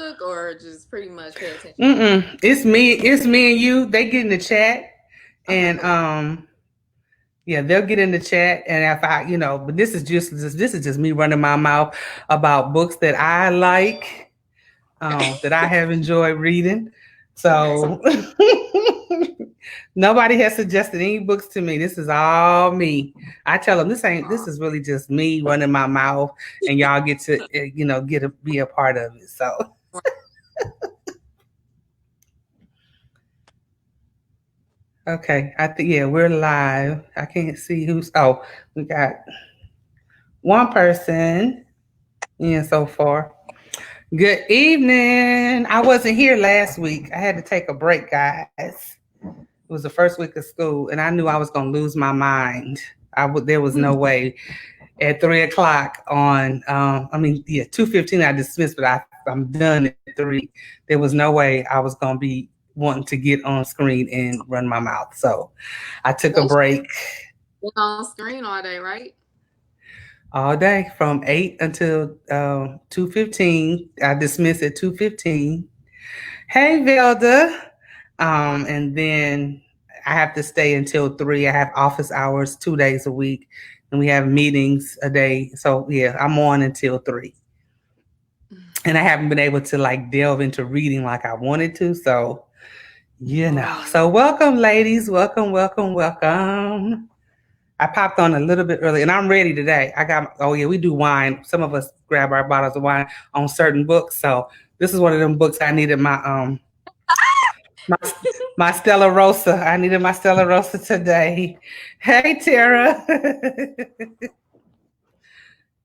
book or just pretty much pay attention to it? It's me. It's me and you. They get in the chat, Okay, and cool. yeah, they'll get in the chat. And if I, but this is just me running my mouth about books that I like, that I have enjoyed reading. Okay, so So nobody has suggested any books to me. This is all me. I tell them this ain't. This is really just me running my mouth, and y'all get to be a part of it. So. Okay, I think yeah, we're live. I can't see who's. Oh, we got one person in so far. Good evening. I wasn't here last week. I had to take a break, guys. It was the first week of school, and I knew I was gonna lose my mind. There was no way at 3 o'clock on. I mean, yeah, 2:15. I dismissed, but I'm done at 3. There was no way I was gonna be wanting to get on screen and run my mouth. So I took a they should break be on screen all day, right? all day from 8 until 2:15. I dismissed at 2:15. Hey, Velda. And then I have to stay until 3. I have office hours 2 days a week, and we have meetings a day. So yeah, I'm on until 3. And I haven't been able to like delve into reading like I wanted to. So, So welcome, ladies. Welcome, welcome, welcome. I popped on a little bit early, and I'm ready today. Oh yeah, we do wine. Some of us grab our bottles of wine on certain books. So this is one of them books I needed my my Stella Rosa. I needed my Stella Rosa today. Hey Tara.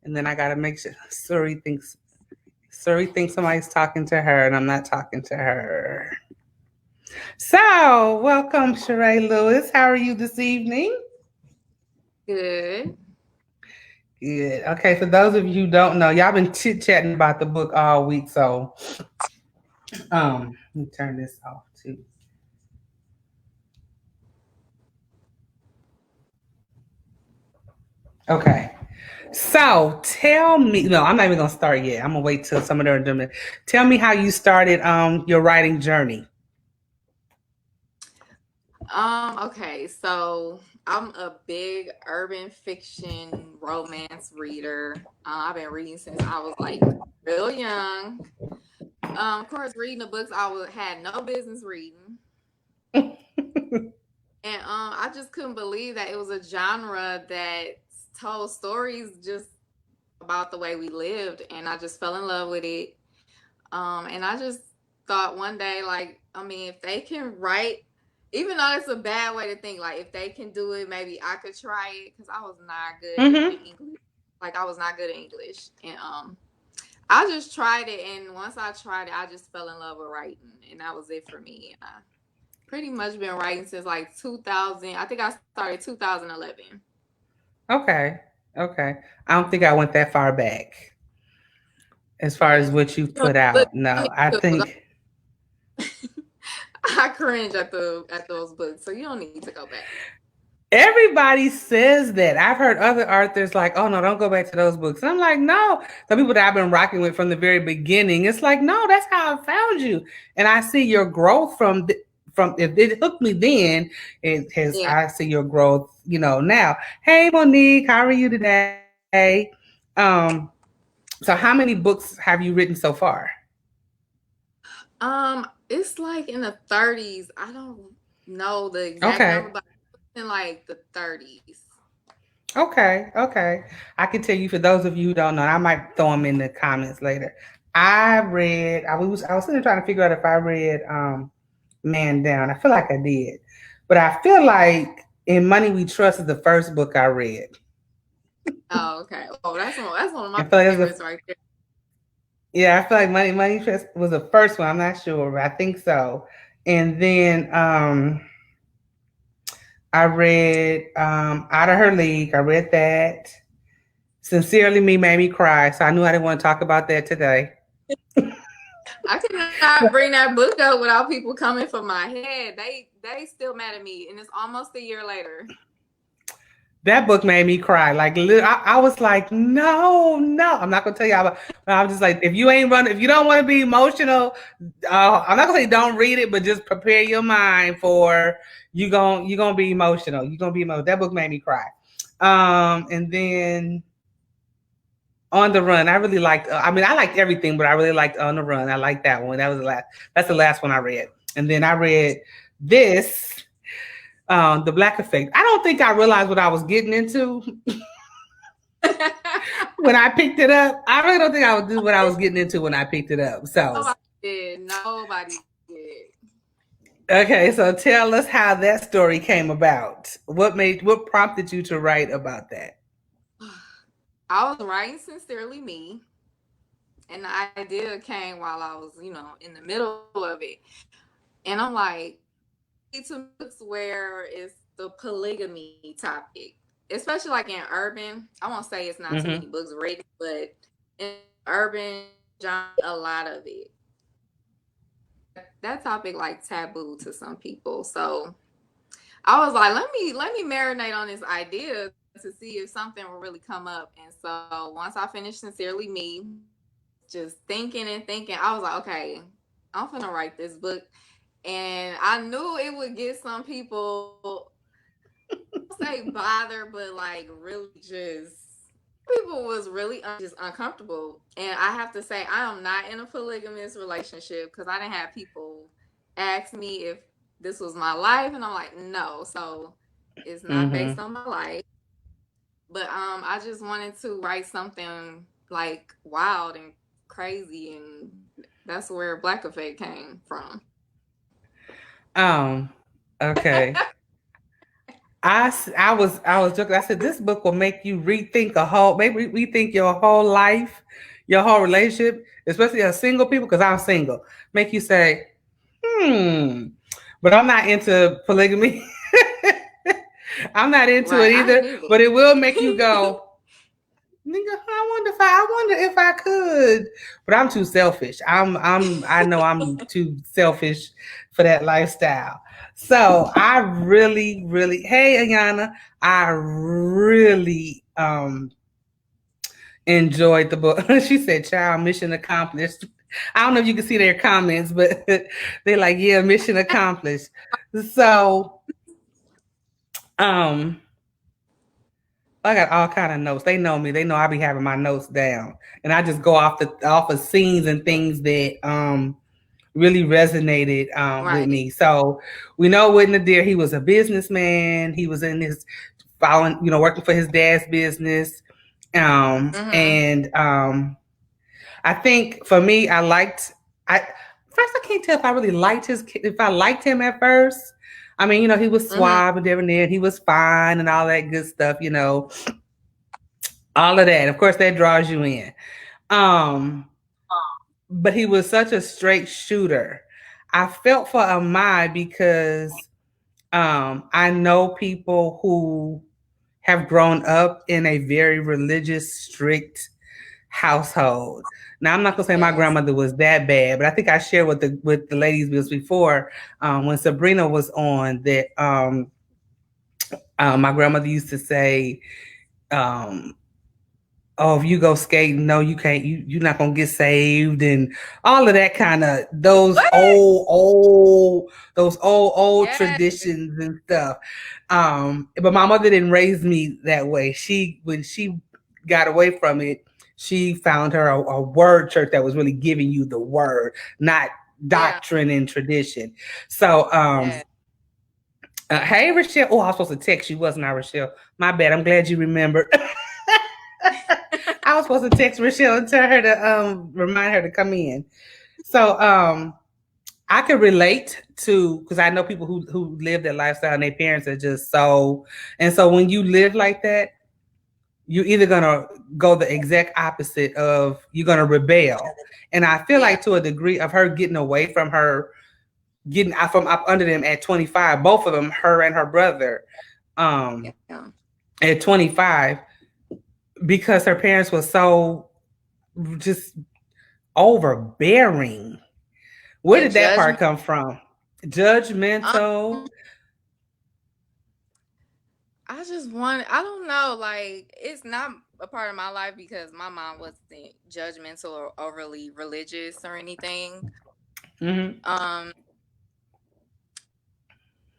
And then I gotta make sure Suri thinks somebody's talking to her, and I'm not talking to her. So welcome, Charae Lewis. How are you this evening? Good. Good. Okay, for those of you who don't know, y'all been chit chatting about the book all week. So, let me turn this off too. Okay. So tell me. No, I'm not even gonna start yet. I'm gonna wait till some of them are doing. Tell me how you started your writing journey. Okay, so I'm a big urban fiction romance reader. I've been reading since I was like real young. Of course, reading the books had no business reading, and I just couldn't believe that it was a genre that told stories just about the way we lived, and I just fell in love with it. And I just thought one day, like, I mean, if they can write, even though it's a bad way to think, like, if they can do it, maybe I could try it because I was not good Mm-hmm. in English. Like, I was not good at English. And I just tried it. And once I tried it, I just fell in love with writing. And that was it for me. And I pretty much been writing since like 2000. I think I started 2011. Okay. Okay. I don't think I went that far back as far as Yeah. what you You don't put look, out. No, I you don't think I cringe at those books, so you don't need to go back. everybody says that. I've heard other authors like, "Oh no, don't go back to those books." And I'm like, "No." The people that I've been rocking with from the very beginning, it's like, "No, that's how I found you." And I see your growth from if it hooked me then, it has. Yeah. I see your growth, now. Hey, Monique, how are you today? Um, so how many books have you written so far? It's like in the 30s. I don't know the exact Okay. number, but it's in like the 30s. Okay, okay. I can tell you for those of you who don't know, I might throw them in the comments later. I was sitting there trying to figure out if I read Man Down. I feel like I did. But I feel like In Money We Trust is the first book I read. Oh, okay. Oh, that's one of my I feel like that's favorites the right there. yeah, I feel like Money Trust was the first one. I'm not sure, but I think so. And then I read Out of Her League. I read that. Sincerely Me made me cry, so I knew I didn't want to talk about that today. I cannot bring that book up without people coming for my head. They still mad at me, and it's almost a year later. That book made me cry. Like I was like, no, no. I'm not gonna tell you about. I'm just like, if you ain't running, if you don't want to be emotional, I'm not gonna say don't read it, but just prepare your mind for you gonna be emotional. You gonna be emotional. That book made me cry. And then On the Run, I really liked. I mean, I liked everything, but I really liked On the Run. I liked that one. That was the last. That's the last one I read. And then I read this, The Black Effect. I don't think I realized what I was getting into when I picked it up. I really don't think I would do what I was getting into when I picked it up. So, Nobody did. Nobody did. okay, so tell us how that story came about. What prompted you to write about that? I was writing Sincerely Me, and the idea came while I was, in the middle of it. And I'm like, to books where it's the polygamy topic, especially like in urban. I won't say it's not too many Mm-hmm. books written, but in urban genre, a lot of it. That topic like taboo to some people. So I was like, let me marinate on this idea to see if something will really come up. And so once I finished Sincerely Me, just thinking and thinking, I was like, okay, I'm gonna write this book. And I knew it would get some people, I don't say bother, but like really just people was really just uncomfortable. And I have to say, I am not in a polygamous relationship because I didn't have people ask me if this was my life, and I'm like, no. So it's not based Mm-hmm. on my life, but I just wanted to write something like wild and crazy, and that's where Black Effect came from. Um. Okay. I was joking. I said this book will make you rethink a whole, maybe rethink your whole life, your whole relationship, especially as single people. Because I'm single, make you say, hmm. But I'm not into polygamy. I'm not into it Right, I either. ain't either. But it will make you go, nigga. I wonder if I could. But I'm too selfish. I know I'm too selfish for that lifestyle. So I really, really, hey Ayana, I really enjoyed the book. She said, "Child, mission accomplished." I don't know if you can see their comments, but they're like, "Yeah, mission accomplished." So, um, I got all kind of notes. They know me. They know I be having my notes down, and I just go off of scenes and things that really resonated with Right. me. So we know Whitney Deer. He was a businessman. He was in his following, working for his dad's business. Mm-hmm. And I think for me, I first I can't tell if I really liked if I liked him at first. I mean, he was Mm-hmm. suave and everything. He was fine and all that good stuff. All of that. Of course, that draws you in. Um, but he was such a straight shooter. I felt for Amai because I know people who have grown up in a very religious, strict household. Now, I'm not gonna say my Yes. grandmother was that bad, but I think I shared with the ladies this before when Sabrina was on that. My grandmother used to say, um, "Oh, if you go skating, no, you can't. You're not gonna get saved," and all of that kind of What? those old Yes. traditions and stuff. But my mother didn't raise me that way. When she got away from it, she found her a word church that was really giving you the word, not Yeah. doctrine and tradition. So, Yeah. hey Rochelle. Oh, I was supposed to text you, wasn't I, Rochelle? My bad. I'm glad you remembered. I was supposed to text Rochelle and tell her to remind her to come in. So I could relate to because I know people who live that lifestyle and their parents are just so, and so when you live like that, you're either gonna go the exact opposite of you're gonna rebel. And I feel Yeah. like to a degree of her getting away from her, getting out from up under them at 25, both of them, her and her brother, um, Yeah. at 25, because her parents were so just overbearing. Where And did that judgment. part come from? Um, Judgmental. I just want, I don't know, like it's not a part of my life because my mom wasn't judgmental or overly religious or anything. Mm-hmm. Um,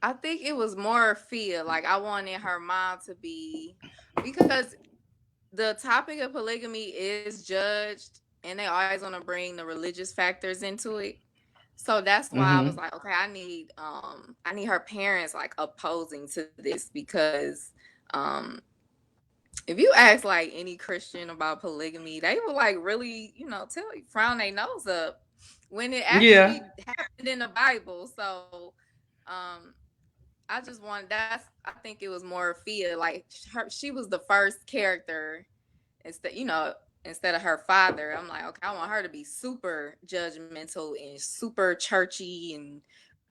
I think it was more fear. Like I wanted her mom to be, because the topic of polygamy is judged and they always want to bring the religious factors into it. So that's why I was Mm-hmm. like, okay, I need her parents like opposing to this because um if you ask like any Christian about polygamy, they will like really, tell you, frown their nose up when it Yeah. actually happened in the Bible. So um I just want, I think it was more fear. Like she was the first character instead, instead of her father. I'm like, okay, I want her to be super judgmental and super churchy and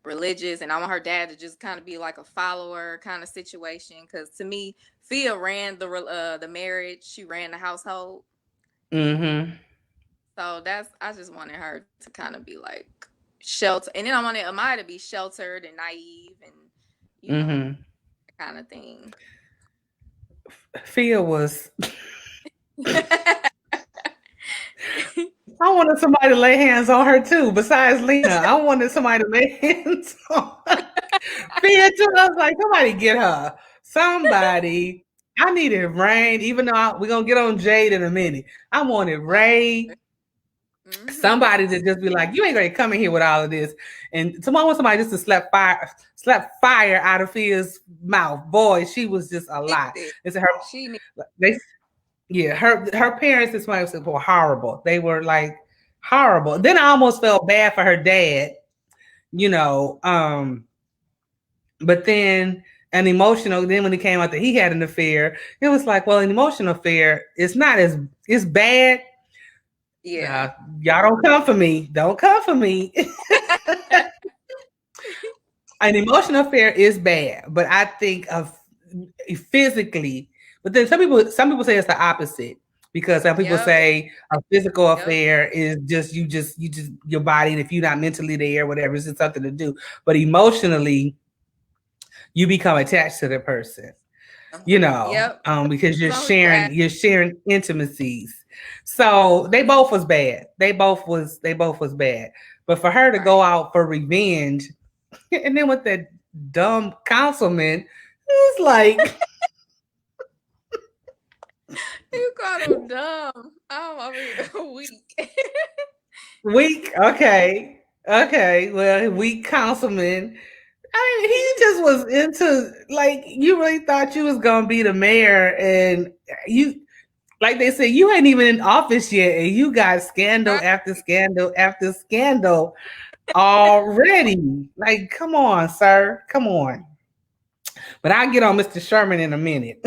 religious, and I want her dad to just kind of be like a follower kind of situation. Because to me, Fia ran the marriage, she ran the household. Mm-hmm. So that's, I just wanted her to kind of be like shelter, and then I wanted Amaya to be sheltered and naive and you know Mm-hmm. that kind of thing. Phil was. I wanted somebody to lay hands on her too. Besides Lena, I wanted somebody to lay hands on her. Phil too. I was like, somebody get her. Somebody. I needed Rain, even though we're gonna get on Jade in a minute. I wanted Oh, Ray, mm-hmm. somebody to just be like, you ain't gonna come in here with all of this. And someone want somebody just to slap fire out of Phil's mouth. Boy, she was just a lot. Needed. It's her. She needed. They Yeah, her parents this wife were horrible. They were like horrible. Then I almost felt bad for her dad, you know. But then an emotional. Then when it came out that he had an affair, it was like, well, an emotional affair. It's not as it's bad. Yeah. Uh, y'all don't come for me. Don't come for me. An emotional affair is bad, but I think of physically. But then some people say it's the opposite because some people Yep. say a physical Yep. affair is just you just your body, and if you're not mentally there, whatever, it's just something to do. But emotionally, you become attached to the person, Yep. because you're As long as you sharing ask. you're sharing intimacies. So they both was bad. They both was bad. But for her to go Right. out for revenge, and then with that dumb councilman, it was like You called him dumb. I'm over here weak. weak. Okay, okay. Well, weak councilman. I mean, he just was into like you really thought you was gonna be the mayor, and you like they said you ain't even in office yet, and you got scandal Right. after scandal after scandal already. Like, come on, sir, come on. But I'll get on Mr. Sherman in a minute.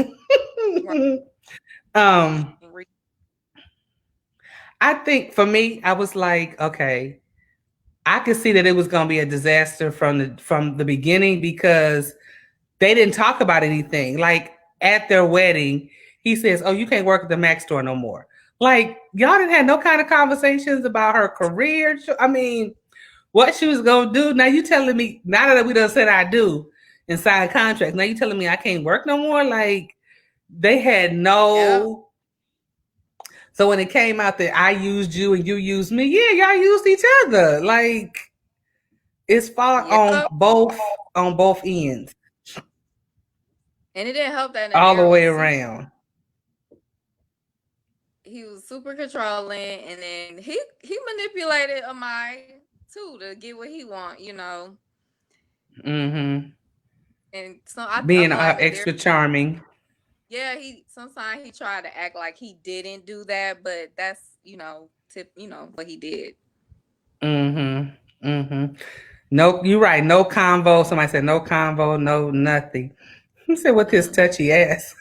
Right. um, Re- I think for me, I was like, okay, I could see that it was going to be a disaster from the beginning because they didn't talk about anything. Like at their wedding, he says, "Oh, you can't work at the Mac store no more." Like y'all didn't have no kind of conversations about her career. I mean, what she was gonna do. Now you telling me now that we done said I do and signed contracts. Now you telling me I can't work no more? Like they had Yep. no. So when it came out that I used you and you used me, yeah, y'all used each other. Like it's fault on Yep. both ends, And it didn't help that all the Nadir way was super. around. He was super controlling, and then he manipulated Amai too to get what he want. Mm-hmm. And so I Being feel like Nadir, extra charming. yeah, he sometimes he tried to act like he didn't do that, but that's what he did. Mm-hmm. Mm-hmm. No, you're right. No convo. Somebody said no convo, no nothing. He said with his Mm. touchy ass.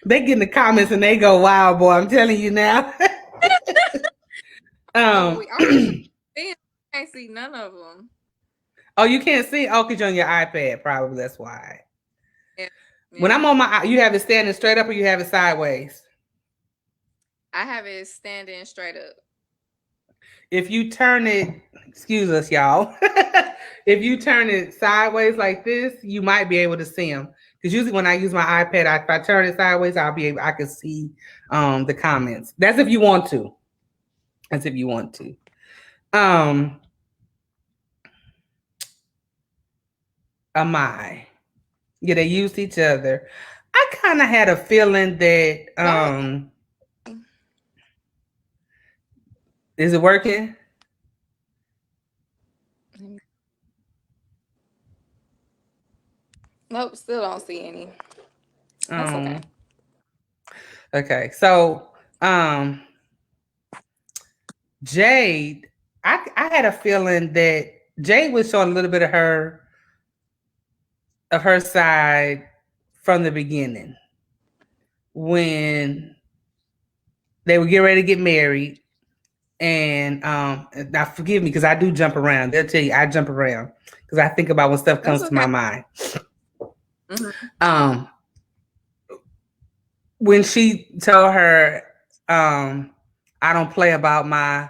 They get in the comments and they go, "Wow, boy!" I'm telling you now. Oh, um. I'm just saying, I can't see none of them. Oh, you can't see. Oh, cause you're on your iPad. Probably that's why. Yeah, When I'm yeah. on my, you have it standing straight up or you have it sideways. I have it standing straight up. If you turn it, excuse us, y'all. If you turn it sideways like this, you might be able to see them. Because usually when I use my iPad, if I turn it sideways, I can see the comments. That's if you want to. That's if you want to. Um, Amai. Yeah, they used each other. I kind of had a feeling that No, is it working? nope, still don't see any. That's okay. Um, okay. So, um, Jade, I had a feeling that Jade was showing a little bit of her side from the beginning when they would get ready to get married. And now forgive me because I do jump around. They'll tell you I jump around because I think about when stuff That's comes to my okay. mind. Hmm. Um, when she told her, I don't play about my.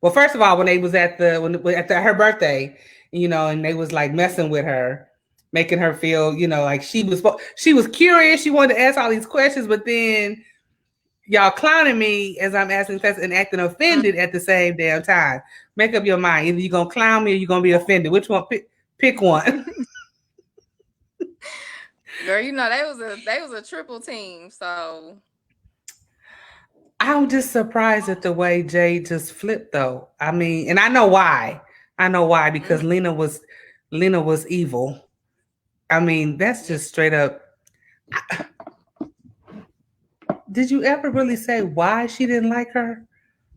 Well, first of all, when they was her birthday, and they was like messing with her, making her feel, like she was curious. She wanted to ask all these questions, but then y'all clowning me as I'm asking questions and acting offended at the same damn time. Make up your mind. Either you're gonna clown me or you're gonna be offended. Which one? Pick one. Girl, you know they was a triple team, so I'm just surprised at the way Jay just flipped though. I mean, and I know why. I know why because mhm, Lena was evil. I mean, that's yeah. just straight up. Did you ever really say why she didn't like her?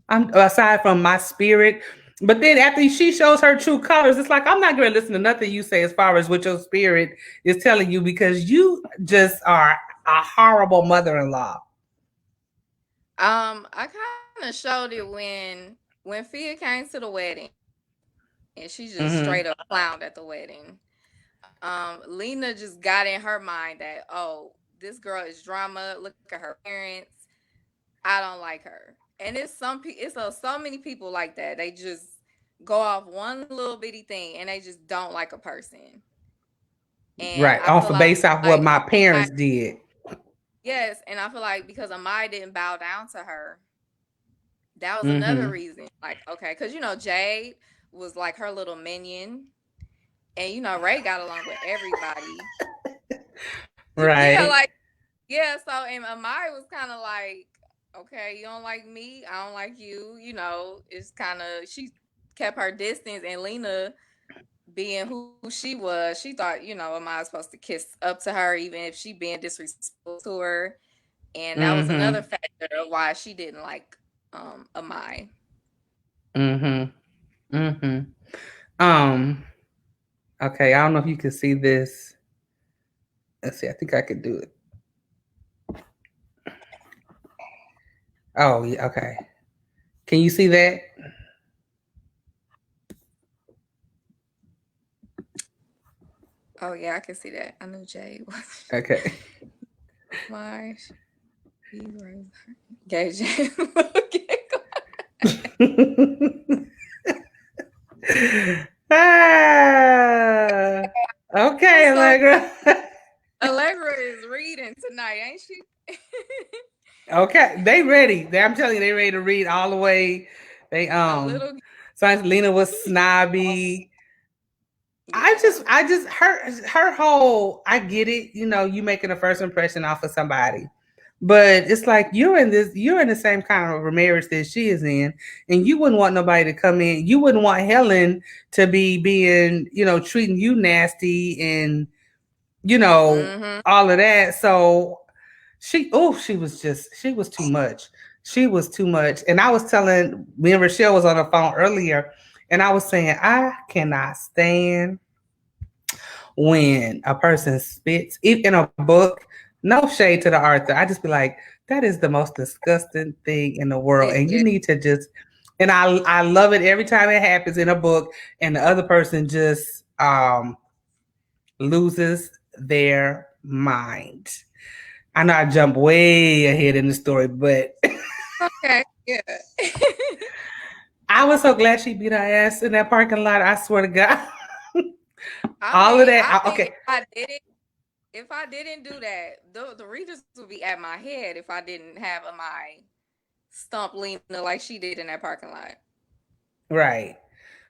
Aside from my spirit. But then after she shows her true colors, it's like I'm not going to listen to nothing you say as far as what your spirit is telling you because you just are a horrible mother-in-law. I kind of showed it when Fia came to the wedding and she just Mm-hmm. straight up clowned at the wedding. Lena just got in her mind that, oh, this girl is drama. Look at her parents. I don't like her. And so many people like that. They just go off one little bitty thing and they just don't like a person. And Right, I feel off of like based off what my parents did. yes, and I feel like because Amai didn't bow down to her, that was another Mm-hmm. reason. Like, okay, because Jade was like her little minion, and Ray got along with everybody. Yeah, Right. like yeah. So and Amai was kind of like, okay, you don't like me, I don't like you. It's kind of she kept her distance, and Lena being who she was, she thought Amai was supposed to kiss up to her, even if she being disrespectful to her. And that was another Mm-hmm. factor of why she didn't like Amai. Mm-hmm. Mm-hmm. Um, okay, I don't know if you can see this. Let's see, I think I could do it. Oh, yeah, okay. Can you see that? Oh yeah, I can see that. I knew Jay was Okay. my she was gave Jay a little giggle. Ah, I'm okay, so Allegra. Allegra is reading tonight, ain't she? Okay, they ready. I'm telling you, they ready to read all the way. They A little Science Lena was snobby. yeah. I just her whole. I get it. You making a first impression off of somebody, but it's like you're in the same kind of marriage that she is in, and you wouldn't want nobody to come in. You wouldn't want Helen to be being treating you nasty and you know Mm-hmm. all of that. So she was too much. She was too much. And I was telling me and Rochelle was on the phone earlier, and I was saying I cannot stand when a person spits in a book. No shade to the author. I just be like, that is the most disgusting thing in the world, and you Yeah. need to just. And I love it every time it happens in a book, and the other person just loses their mind. I know I jumped way ahead in the story, but Okay. Yeah. I was so glad she beat her ass in that parking lot. I swear to God. I All of mean, that. I think Okay. if I did it, if I didn't do that, the readers would be at my head if I didn't have my stump Lena like she did in that parking lot. Right.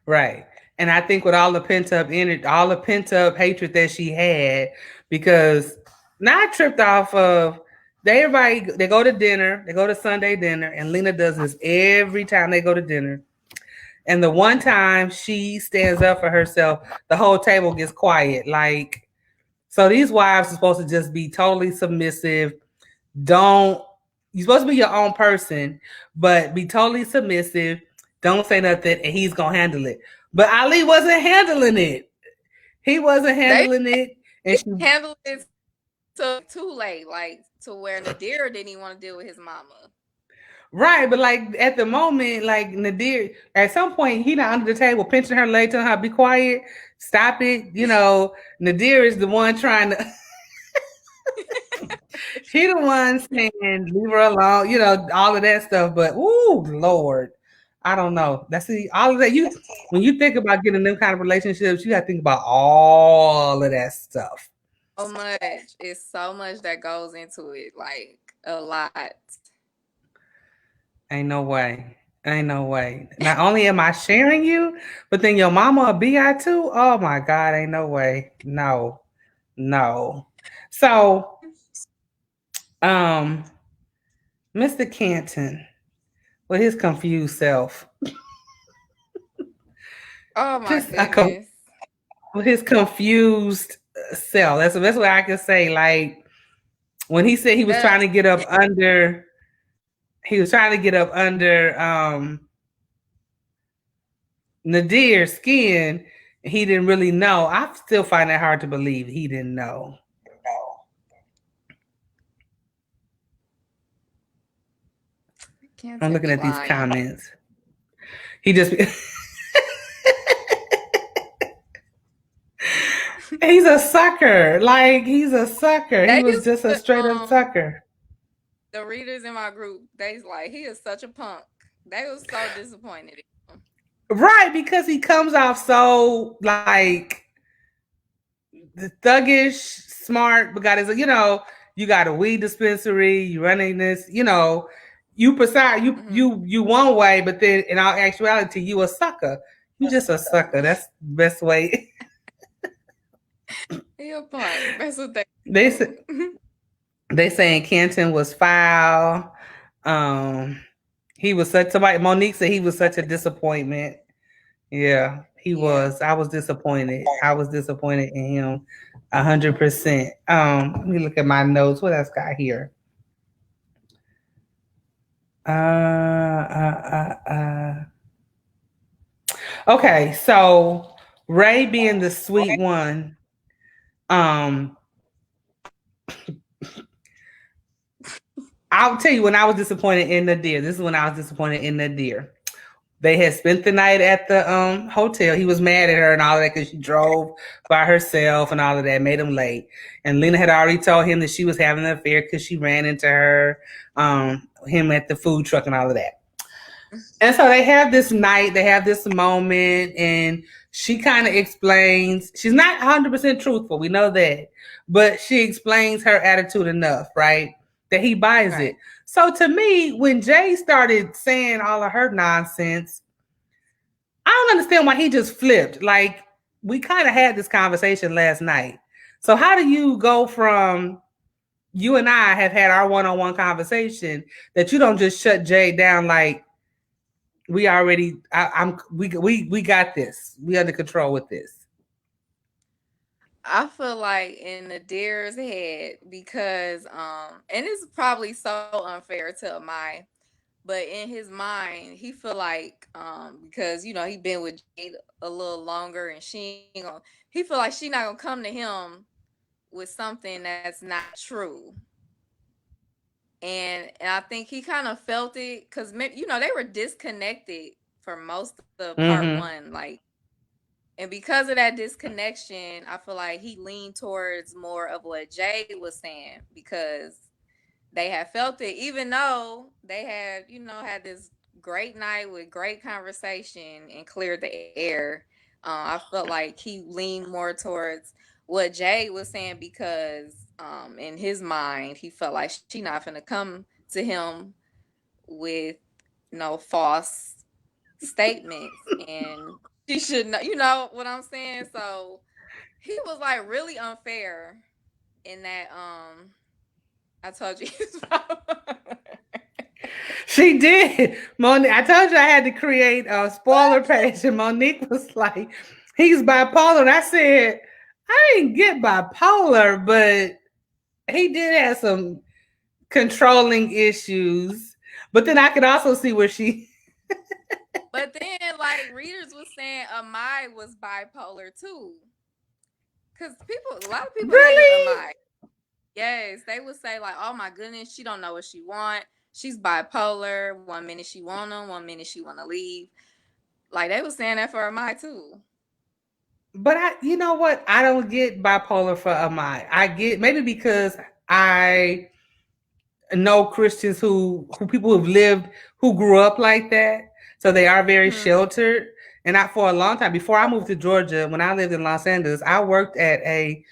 Right. And I think with all the pent up energy, all the pent up hatred that she had, because now I tripped off of they go to dinner, they go to Sunday dinner, and Lena does this every time they go to dinner. And the one time she stands up for herself, the whole table gets quiet. Like, so these wives are supposed to just be totally submissive. Don't You're supposed to be your own person, but be totally submissive. Don't say nothing, and he's gonna handle it. But Ali wasn't handling it. He wasn't They handling it, and she handled it too late, like to where Nadir didn't even want to deal with his mama. right. But like at the moment, like Nadir, at some point he not under the table pinching her leg, telling her be quiet, stop it. Nadir is the one trying to. He the one saying leave her alone, all of that stuff. But ooh, Lord, I don't know. All of that. When you think about getting them kind of relationships, you got to think about all of that stuff. So much. It's so much that goes into it, like a lot. Ain't no way. Ain't no way. Not only am I sharing you, but then your mama a bi too. Oh my God, ain't no way. No, no. So, um, Mr. Canton with his confused self, Oh my just goodness. with his confused self. That's the best way I can say. Like when he said That he was trying to get up under Nadir's skin. He didn't really know. I still find that hard to believe he didn't know. I'm Canton looking be at these lying. comments. He just he's a sucker. Like he's a sucker. He They was used just a to straight up sucker. the readers in my group, they's like, he is such a punk. They was so disappointed in him. Right, because he comes off so like the thuggish, smart, but got his, you got a weed dispensary, you running this, you preside Mm-hmm. you one way, but then in all actuality, you a sucker. You just a sucker. That's the best way. He a punk. That's what they they told. say they saying Canton was foul. Um, he was such somebody. Monique said he was such a disappointment. Yeah, he Yeah. was. I was disappointed. I was disappointed in him 100%. Let me look at my notes. What else got here? Okay, so Ray being the sweet one. Um, I'll tell you when I was disappointed in Nadir. This is when I was disappointed in Nadir. They had spent the night at the hotel. He was mad at her and all of that because she drove by herself and all of that, made him late. And Lena had already told him that she was having an affair because she ran into him at the food truck and all of that. And so they have this night, they have this moment, and she kind of explains. She's not 100% truthful, we know that, but she explains her attitude enough, right? That he buys Right. it. So to me, when Jay started saying all of her nonsense, I don't understand why he just flipped. Like, we kind of had this conversation last night. So how do you go from you and I have had our one-on-one conversation that you don't just shut Jay down like we already I'm we got this. We under control with this. I feel like in the deer's head because and it's probably so unfair to my, but in his mind he feel like because he been with Jade a little longer and she ain't gonna, he feel like she not gonna come to him with something that's not true. And I think he kind of felt it because they were disconnected for most of part Mm-hmm. one, like, and because of that disconnection, I feel like he leaned towards more of what Jay was saying because they had felt it, even though they had, had this great night with great conversation and cleared the air. I felt like he leaned more towards what Jay was saying because in his mind he felt like she not finna come to him with no false statements and she should know, you know what I'm saying? So he was like really unfair in that I told you he's She did. Monique, I told you I had to create a spoiler page, and Monique was like, he's bipolar. And I said, I didn't get bipolar, but he did have some controlling issues. But then I could also see where she but then like readers was saying Amai was bipolar too. Cause a lot of people hated really. Amai. Yes, they would say like, "Oh my goodness, she don't know what she want. She's bipolar. One minute she want him, one minute she want to leave." Like they was saying that for Amai too. But you know what? I don't get bipolar for Amai. I get maybe because I know Christians who people who've lived who grew up like that, so they are very Mm-hmm. sheltered. And I, for a long time before I moved to Georgia, when I lived in Los Angeles, I worked at a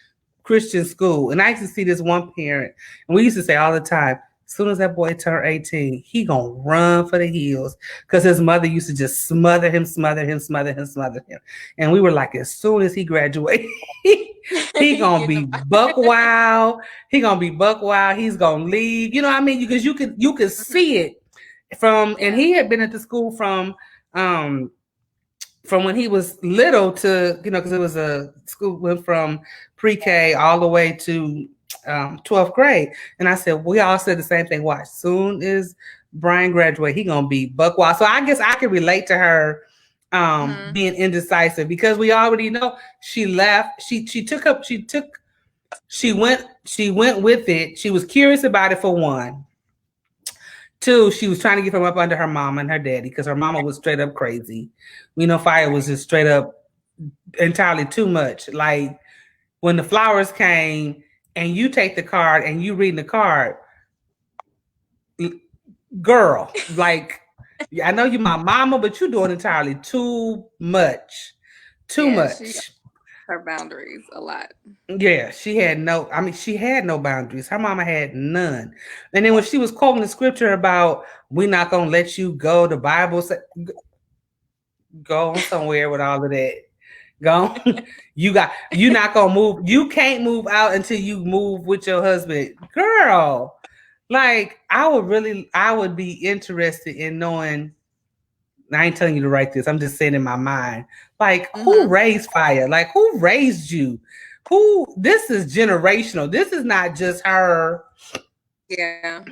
Christian school, and I used to see this one parent, and we used to say all the time, as soon as that boy turned 18, he gonna run for the hills because his mother used to just smother him, smother him, smother him, smother him. And we were like, as soon as he graduates, he gonna Get be the buck wild. He gonna be buck wild. He's gonna leave. You know what I mean? Because you could see Mhm. it from, and Yeah. he had been at the school from when he was little to, because it was a school went from pre-K all the way to 12th grade. And I said, we all said the same thing. Watch, soon as Brian graduate, he gonna be buck wild. So I guess I can relate to her Mm-hmm. being indecisive because we already know she left. She went with it. She was curious about it for one. Two, she was trying to get from up under her mama and her daddy because her mama was straight up crazy. We know Fire was Right. just straight up entirely too much. Like when the flowers came and you take the card and you reading the card, girl, like I know you my mama, but you doing entirely too much. Too Yeah, she much. her boundaries a lot. Yeah, she had no boundaries. Her mama had none. And then when she was quoting the scripture about we not gonna let you go, the Bible said go on somewhere with all of that. Go. You not gonna move. You can't move out until you move with your husband. Girl. Like I would be interested in knowing. I ain't telling you to write this. I'm just saying in my mind. Like, who Mm-hmm. raised Fire? Like, who raised you? This is generational. This is not just her, Yeah.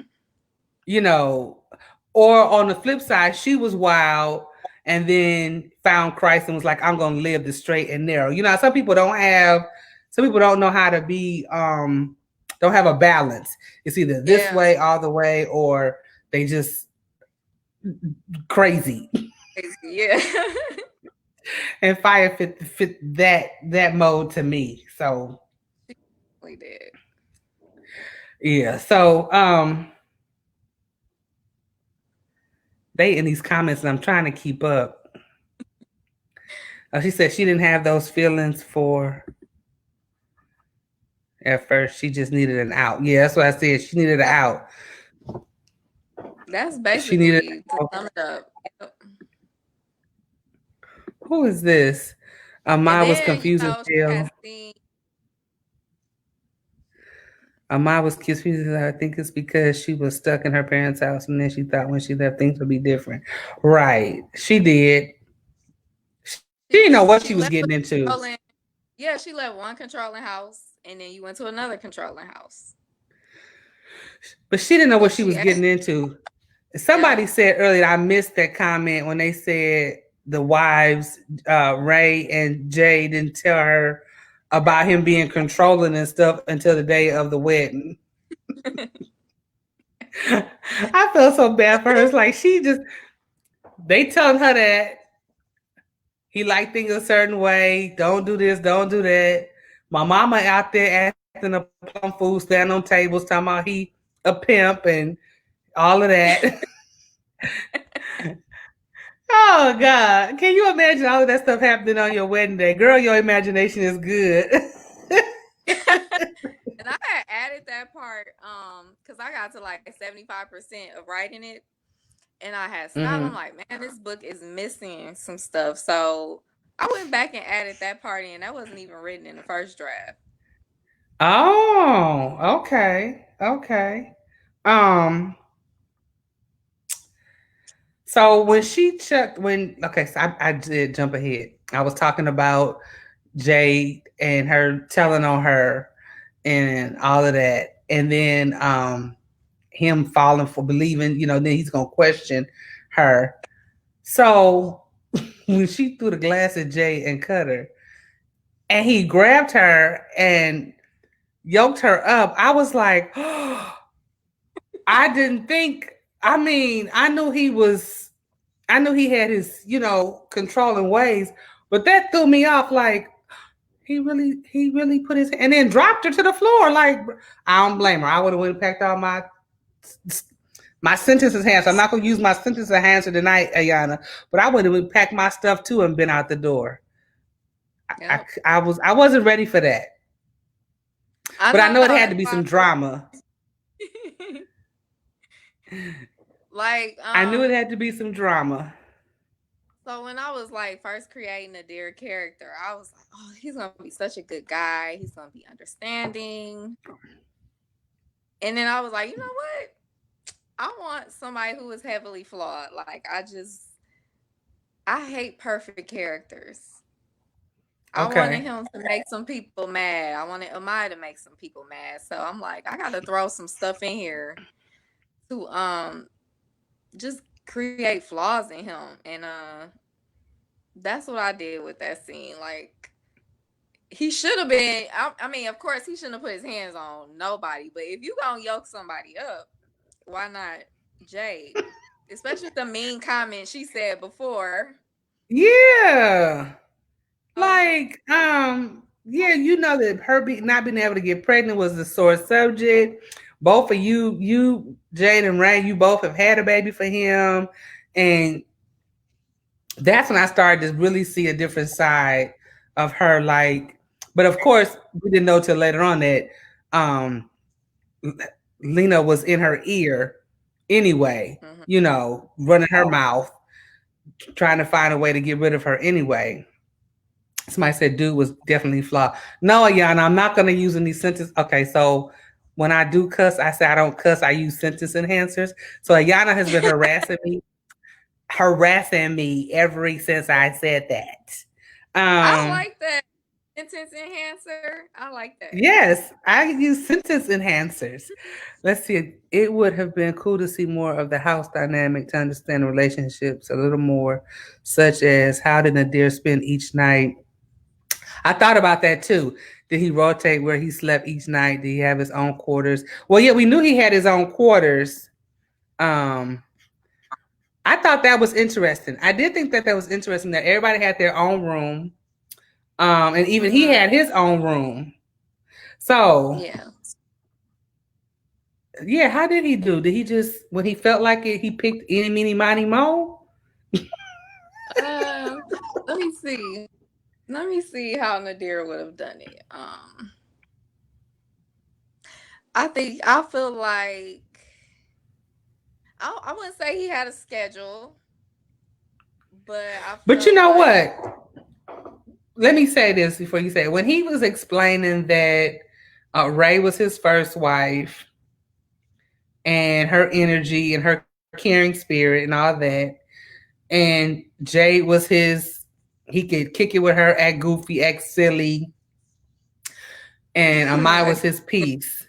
you know, or on the flip side, she was wild and then found Christ and was like, I'm gonna live the straight and narrow. Some people don't know how to be don't have a balance. It's either this Yeah. way all the way or they just crazy. Yeah. And Fire fit that mode to me. So We did. yeah. So they in these comments and I'm trying to keep up. She said she didn't have those feelings for at first. She just needed an out. Yeah, that's what I said. She needed an out. That's She needed basically to an out. sum it up. Yep. Who is this? And Amai was then, confused as she has hell. seen Amai was confused. I think it's because she was stuck in her parents' house and then she thought when she left things would be different. Right. She did. She didn't know what she she was left a getting into. controlling, yeah, she left one controlling house and then you went to another controlling house. But she didn't know what And she she was asked, getting into. yeah. Somebody said earlier, I missed that comment when they said the wives, Ray and Jay, didn't tell her about him being controlling and stuff until the day of the wedding. I felt so bad for her. It's like they telling her that he liked things a certain way. Don't do this, don't do that. My mama out there acting a plum fool, standing on tables, talking about he a pimp and all of that. Oh God. Can you imagine all of that stuff happening on your wedding day? Girl, your imagination is good. because I got to like 75% of writing it, and I had stopped. I'm Mm-hmm. like, man, this book is missing some stuff. So I went back and added that part in. That wasn't even written in the first draft. Oh, okay. Okay. Um, so when she checked when okay, so I did jump ahead. I was talking about Jade and her telling on her and all of that. And then him falling for believing, then he's gonna question her. So when she threw the glass at Jay and cut her, and he grabbed her and yoked her up, I was like, I didn't think. I mean, I knew he had his, controlling ways, but that threw me off. Like he really put his and then dropped her to the floor. Like I don't blame her. I would have went and packed all my sentences hands. So I'm not gonna use my sentences hands tonight, Ayana. But I would have packed my stuff too and been out the door. Yep. I wasn't ready for that. I But I know. know it That's had to be why some drama. like, I knew it had to be some drama. so when I was like first creating a dear character, I was like, oh, he's gonna be such a good guy. He's gonna be understanding. And then I was like, you know what? I want somebody who is heavily flawed. Like I hate perfect characters. I wanted Okay. him to make some people mad. I wanted Amaya to make some people mad. So I'm like, I gotta throw some stuff in here to just create flaws in him. And that's what I did with that scene. Like he should have been. I mean, of course, he shouldn't have put his hands on nobody. But if you gonna yoke somebody up, why not Jade? Especially the mean comment she said before. Yeah. Oh, Yeah, you know that not being able to get pregnant was the sore subject. Both of Jade and Ray, you both have had a baby for him. And that's when I started to really see a different side of her. Like, but of course, we didn't know till later on that um Lena was in her ear anyway, mm-hmm. running her mouth, trying to find a way to get rid of her anyway. Somebody said dude was definitely flawed. No, Ayana, I'm not gonna use any sentence. Okay, so when I do cuss, I say I don't cuss, I use sentence enhancers. So Ayana has been harassing me ever since I said that. I Um like that sentence enhancer. I like that. yes, I use sentence enhancers. Let's see. It would have been cool to see more of the house dynamic to understand the relationships a little more, such as how did Nadir spend each night. I thought about that too. Did he rotate where he slept each night? Did he have his own quarters? Well, yeah, we knew he had his own quarters. Um, I thought that was interesting. I did think that was interesting that everybody had their own room. And even he Mm-hmm. had his own room. So, Yeah. yeah, how did he do? Did he just, when he felt like it, he picked any, meeny, miny, mo? Um, let me see. Let me see how Nadir would have done it. I feel like I wouldn't say he had a schedule, but I But you felt know like what? Let me say this before you say it. When he was explaining that Ray was his first wife and her energy and her caring spirit and all that, and Jade was he could kick it with her, act goofy, act silly, and Amai was his peace.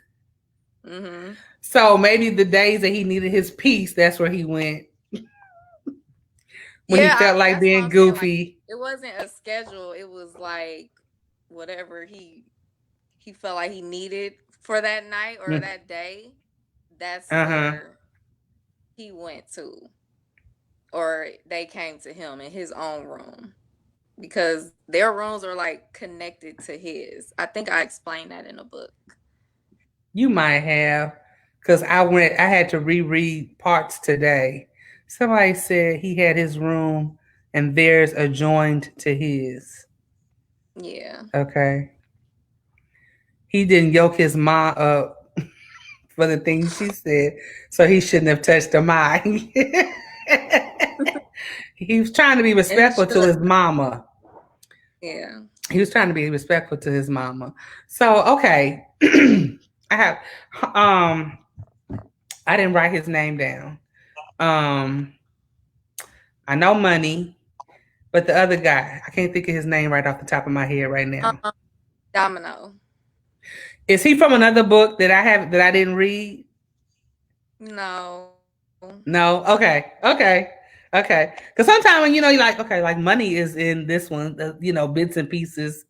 mm-hmm. So maybe the days that he needed his peace, that's where he went when he Yeah, felt like that's what being I'm saying. Like goofy. it wasn't a schedule. It was like whatever he felt like he needed for that night or that day. That's Uh huh. where he went to, or they came to him in his own room because their rooms are like connected to his. I think I explained that in the book. You might have, because I had to reread parts today. Somebody said he had his room and theirs adjoined to his. Yeah. Okay. He didn't yoke his ma up for the things she said, so he shouldn't have touched her mind. He was trying to be And he respectful to should. his mama. Yeah. He was trying to be respectful to his mama. So okay, I have um I didn't write his name down. Um I know Money, but the other guy, I can't think of his name right off the top of my head right now. Um, Domino. Is he from another book that I didn't read? No. No. Okay. Okay. Okay. Because sometimes when you're like, okay, like Money is in this one, bits and pieces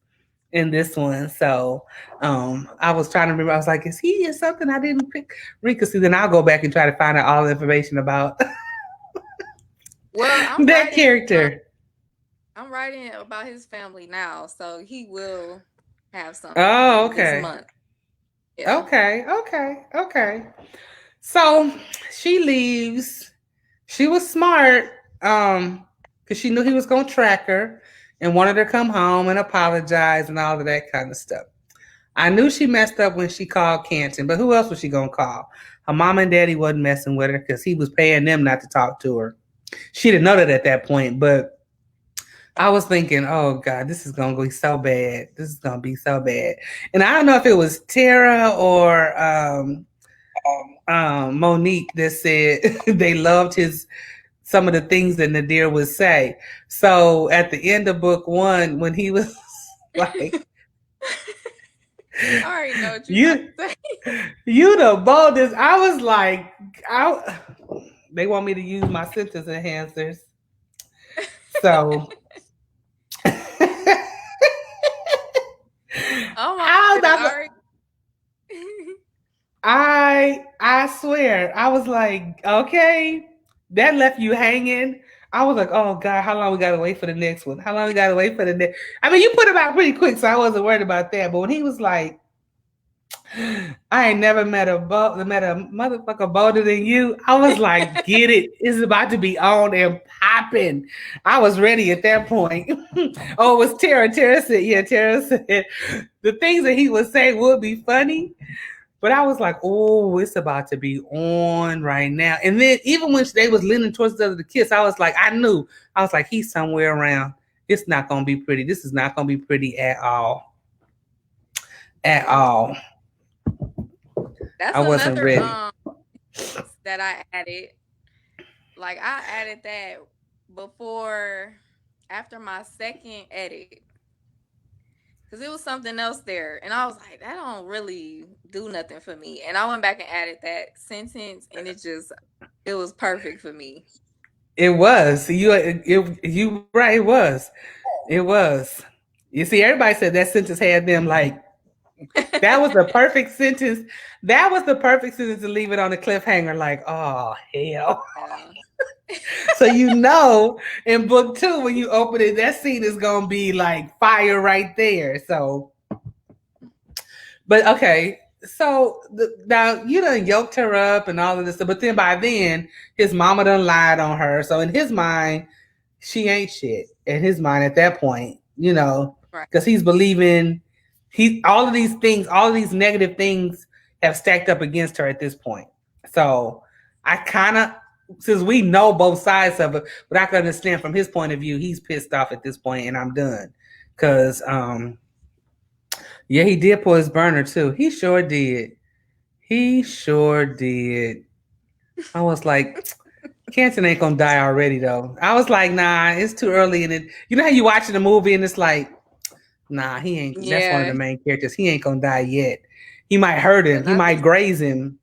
in this one. So I was trying to remember. I was like, is he in something I didn't read? Because then I'll go back and try to find out all the information about Well, that character. I'm writing about his family now, so he will have Oh, something this okay. month. Yeah. Okay. Okay. Okay. So she leaves. She was smart, because she knew he was gonna track her and wanted her to come home and apologize and all of that kind of stuff. I knew she messed up when she called Canton, but who else was she gonna call? Her mom and daddy wasn't messing with her because he was paying them not to talk to her. She didn't know that at that point, but I was thinking, oh God, this is gonna be so bad. This is gonna be so bad. And I don't know if it was Tara or Monique that said they loved his some of the things that Nadir would say. So at the end of book one, when he was like, I already know what you're about "You, to say. you the boldest," I was like, they want me to use my sentence enhancers. So Oh my I'm goodness! not. I already. I swear, I was like, okay, that left you hanging. I was like, oh God, how long we gotta wait for the next one? How long we gotta wait for the next? I mean, you put him out pretty quick, so I wasn't worried about that. But when he was like, I ain't never met a motherfucker bolder than you. I was like, get it. It's about to be on and popping. I was ready at that point. Oh, it was Tara. Tara said, yeah, Tara said the things that he would say would be funny. But I was like, oh, it's about to be on right now. And then even when they was leaning towards the kiss, I was like, I knew. I was like, he's somewhere around. It's not gonna be pretty. This is not gonna be pretty at all. At all. That's I wasn't another ready. that I added. Like I added that before, after my second edit, because it was something else there, and I was like, that don't really do nothing for me. And I went back and added that sentence, and it was perfect for me. It was. You right, it was. It was. You see, everybody said that sentence had them like that was the perfect sentence. That was the perfect sentence to leave it on the cliffhanger, like, oh hell. Yeah. So in book two, when you open it, that scene is gonna be like fire right there. So, but okay, so now you done yoked her up and all of this stuff, but then by then his mama done lied on her. So in his mind, she ain't shit. In his mind, at that point, Right. because he's believing all of these things, all of these negative things have stacked up against her at this point. So I kind of, since we know both sides of it, but I can understand from his point of view, he's pissed off at this point, and I'm done. Cause yeah, he did pull his burner too. He sure did. He sure did. I was like, Canton ain't gonna die already though. I was like, nah, it's too early in it. You know how you watching the movie and it's like, nah, he ain't. That's one of the Yeah. main characters. He ain't gonna die yet. He might hurt him. But He not might this. graze him,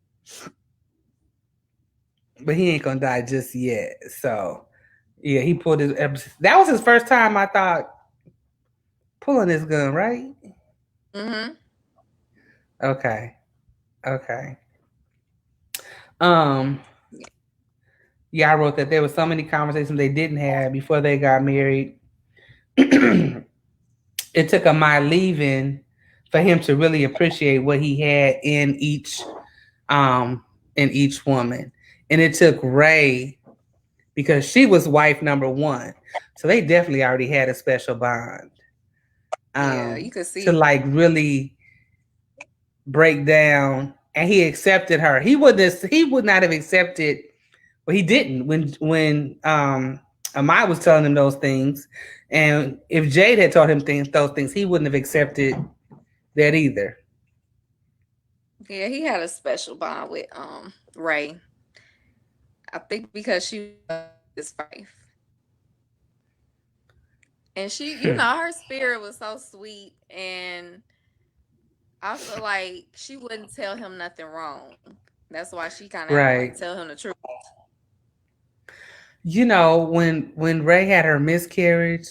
but he ain't gonna die just yet. So yeah, he pulled his. That was his first time. I thought pulling his gun, right? Mm-hmm. Okay, okay. Um, yeah, I wrote that there were so many conversations they didn't have before they got married. It took a my leaving for him to really appreciate what he had um in each woman. And it took Ray because she was wife number one. So they definitely already had a special bond. Yeah, you could To see. like really break down and he accepted her. He would not have accepted. Well, he didn't when Amai was telling him those things, and if Jade had told him those things, he wouldn't have accepted that either. Yeah, he had a special bond with Ray. I think because she was his wife. And she, her spirit was so sweet, and I feel like she wouldn't tell him nothing wrong. That's why she kind of had to like Right. tell him the truth. When Ray had her miscarriage,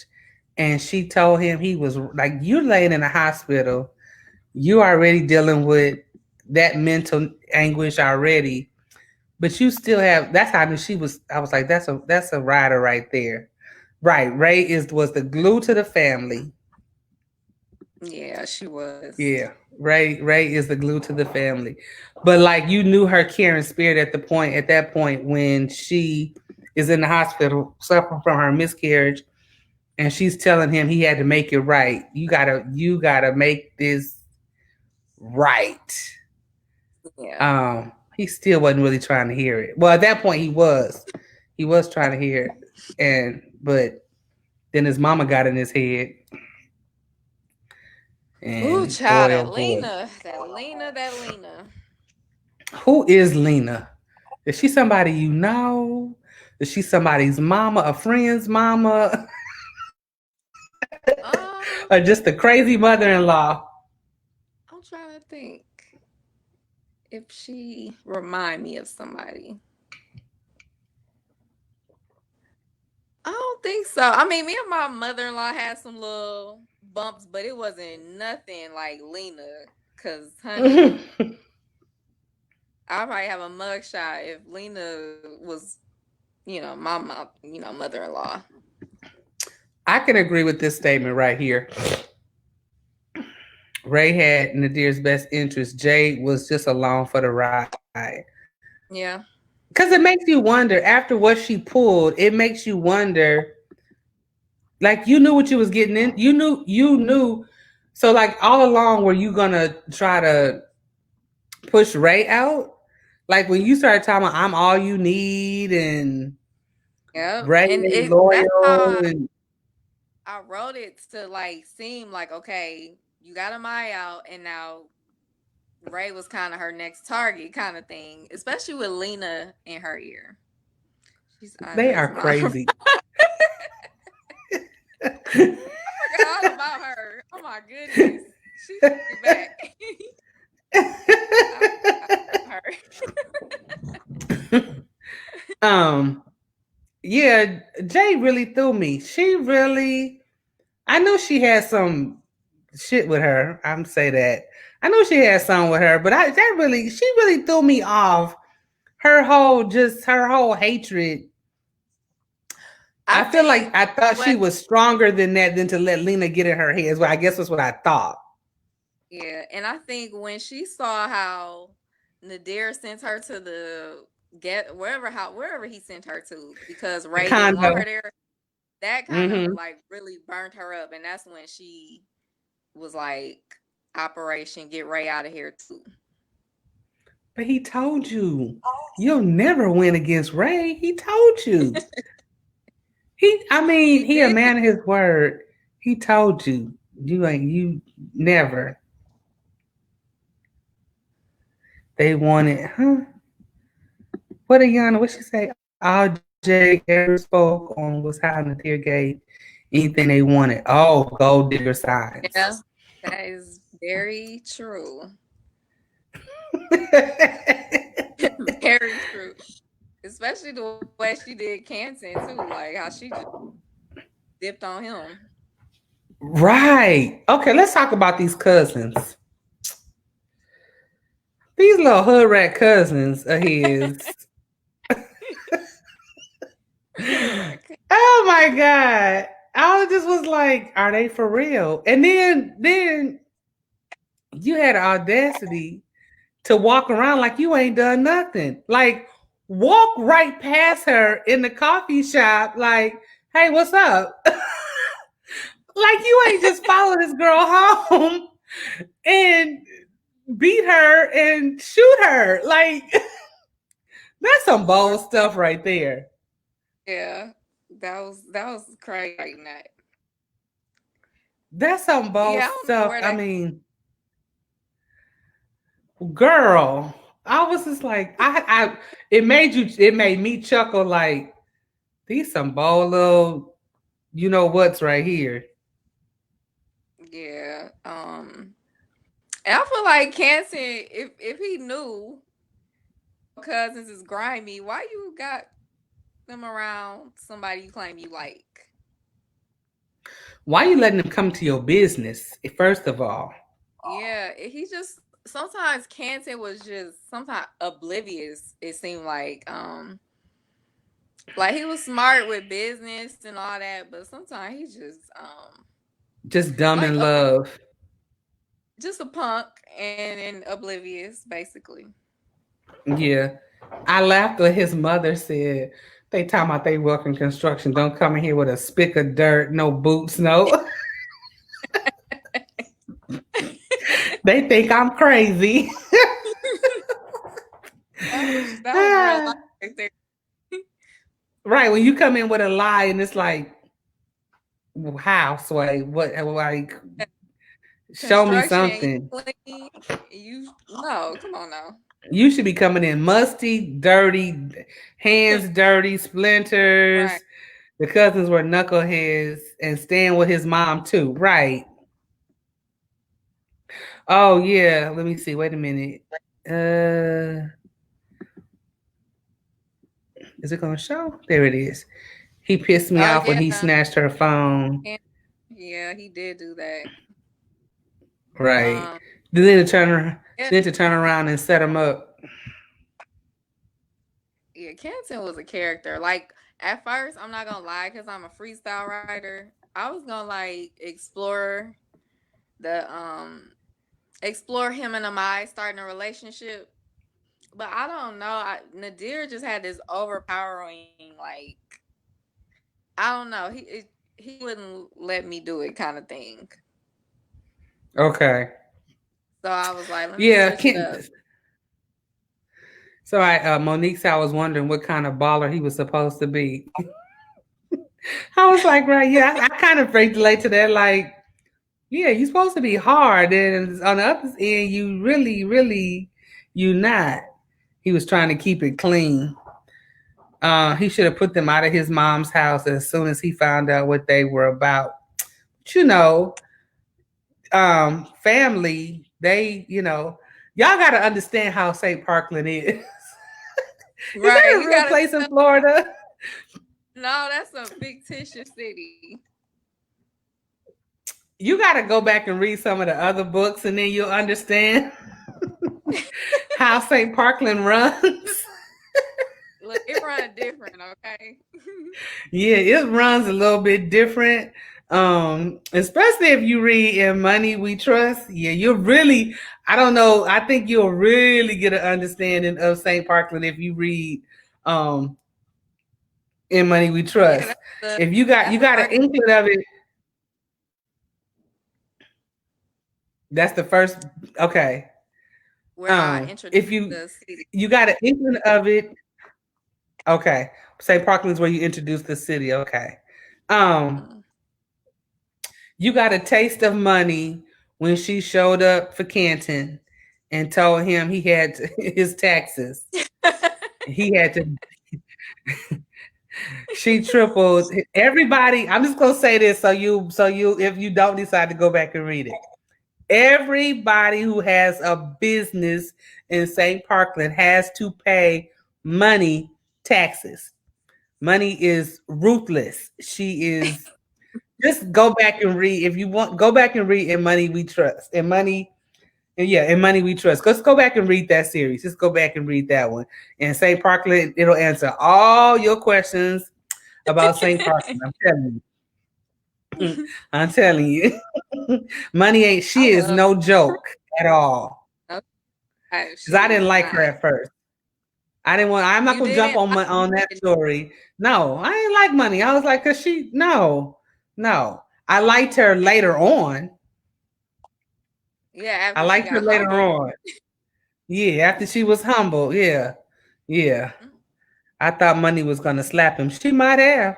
and she told him, he was like, "You laying in a hospital, you already dealing with that mental anguish already, but you still have." That's how I knew she was. I was like, that's a rider right there. Right, Ray was the glue to the family. Yeah, she was. Yeah, Ray is the glue to the family. But like, you knew her caring spirit at that point when she is in the hospital suffering from her miscarriage, and she's telling him he had to make it right. You gotta make this right. Yeah. He still wasn't really trying to hear it. Well, at that point he was trying to hear it, but then his mama got in his head, Ooh, and child, boy, that oh boy. Lena, that Lena, that Lena. Who is Lena? Is she somebody you know? Is she somebody's mama, a friend's mama, or Um, just a crazy mother-in-law? I'm trying to think if she remind me of somebody. I don't think so. I mean, me and my mother-in-law had some little bumps, but it wasn't nothing like Lena. Cause, honey, I probably have a mugshot if Lena was, my mom, mother-in-law. I can agree with this statement right here. Ray had Nadir's best interest. Jade was just along for the ride. Yeah. Because it makes you wonder, after what she pulled, it makes you wonder, like, you knew what you was getting in. You knew. So like, all along, were you gonna try to push Ray out? Like, when you started talking about, I'm all you need, and Yep. Ray And is that's loyal, how and I wrote it to like seem like, okay, you got a Maya out, and now Ray was kind of her next target, kind of thing. Especially with Lena in her ear. She's they Andre's are mom. crazy. I forgot all about her. Oh my goodness, she took me back. I forgot about um, yeah, Jay really threw me. She really, I knew she had some shit with her. I'm say that. I knew she had some with her, but she really threw me off. Her whole hatred. I I feel like think I thought she what was stronger than that, than to let Lena get in her head. Well, I guess that's what I thought. Yeah, and I think when she saw how Nadir sent her to the get wherever he sent her to because The Ray didn't want condo. her there, that kind of Mm-hmm. like really burnt her up, and that's when she was like, "Operation Get Ray out of here too." But he told you, you'll never win against Ray. He told you. He He a did. man of his word. He told you, you never. They wanted, huh? What Ayana, what she say? All Jake ever spoke on was how in the tear gate anything they wanted. Oh, gold digger signs. Yeah, that is very true. Very true. Especially the way she did Canton too, like how she just dipped on him. Right. Okay, let's talk about these cousins. These little hood rat cousins of his. Oh my god. I just was like, are they for real? And then you had the audacity to walk around like you ain't done nothing. Like, walk right past her in the coffee shop, like, hey, what's up? Like, you ain't just follow this girl home, and beat her and shoot her. Like that's some bold stuff right there. Yeah, that was crazy like that. That's some bold Yeah, I don't know stuff. where I that. mean, girl, I was just like, it made me chuckle like these some bold little, you know what's right here. Yeah. And I feel like Canton, if he knew your cousins is grimy, why you got them around somebody you claim you like? Why you letting them come to your business? First of all, Yeah, he just sometimes Canton was just sometimes oblivious. It seemed like he was smart with business and all that, but sometimes he's just just dumb like in a love. just a punk and oblivious, basically. Yeah. I laughed when his mother said, they talking about they work in construction. Don't come in here with a spick of dirt, no boots, no. They think I'm crazy. That was real life right there. Right. When you come in with a lie and it's like, how, Sway? What, like, show me Construction, something. you clean, you no, come on now. You should be coming in musty, dirty, hands dirty, Right. splinters. The cousins were knuckleheads and staying with his mom too. Right. Oh yeah. Let me see. Wait a minute. Uh is it gonna show? There it is. He pissed me Oh off when yeah, he snatched her phone. and yeah, he did do that. Right. Um, yeah, Then to turn around and set him up. yeah, Kenton was a character. Like at first, I'm not gonna lie, because I'm a freestyle writer. I was gonna like the explore him and Amai starting a relationship, but I don't know. Nadir just had this overpowering like I don't know. He wouldn't let me do it kind of thing. Okay. So I was like, let me Yeah, switch it Ken, up. so I Monique said I was wondering what kind of baller he was supposed to be. I was like, right, yeah, I kind of relate to that. Like, yeah, you're supposed to be hard, and on the other end, you really, you not. He was trying to keep it clean. He should have put them out of his mom's house as soon as he found out what they were about. But, family, y'all got to understand how St. Parkland is. Is Right. that a You real gotta place in Florida? no, that's a fictitious city. You got to go back and read some of the other books, and then you'll understand how St. Parkland runs. Look, it run different, okay? Yeah, it runs a little bit different. Especially if you read In Money We Trust. Yeah, you'll really, I don't know, I think you'll really get an understanding of St. Parkland if you read um In Money We Yeah, Trust. If you that's the got an first inkling of it, that's the first. Okay. where I If introduced you the city. you got an inkling of it, okay. St. Parkland's where you introduce the city. Okay. Um, Mm. you got a taste of money when she showed up for Canton and told him he had his taxes. He had to. She tripled everybody. I'm just gonna say this so you if you don't decide to go back and read it. Everybody who has a business in St. Parkland has to pay money taxes. Money is ruthless. She is just go back and read if you want. Go back and read In Money We Trust. In Money, and yeah, In Money We Trust. Let's go back and read that series. Just go back and read that one. And St. Parkland, it'll answer all your questions about St. Parkland. I'm telling you. I'm telling you. Money ain't. I She is love no joke at all. okay, Because I she didn't is like her not. at first. I didn't want. I'm not You gonna jump didn't on that story. No, I didn't like Money. I was like, cause she no. I liked her later on. Yeah, I after she liked her got later humbled. on. Yeah, after she was humble. Yeah, yeah. Mm, I thought money was gonna slap him. She might have.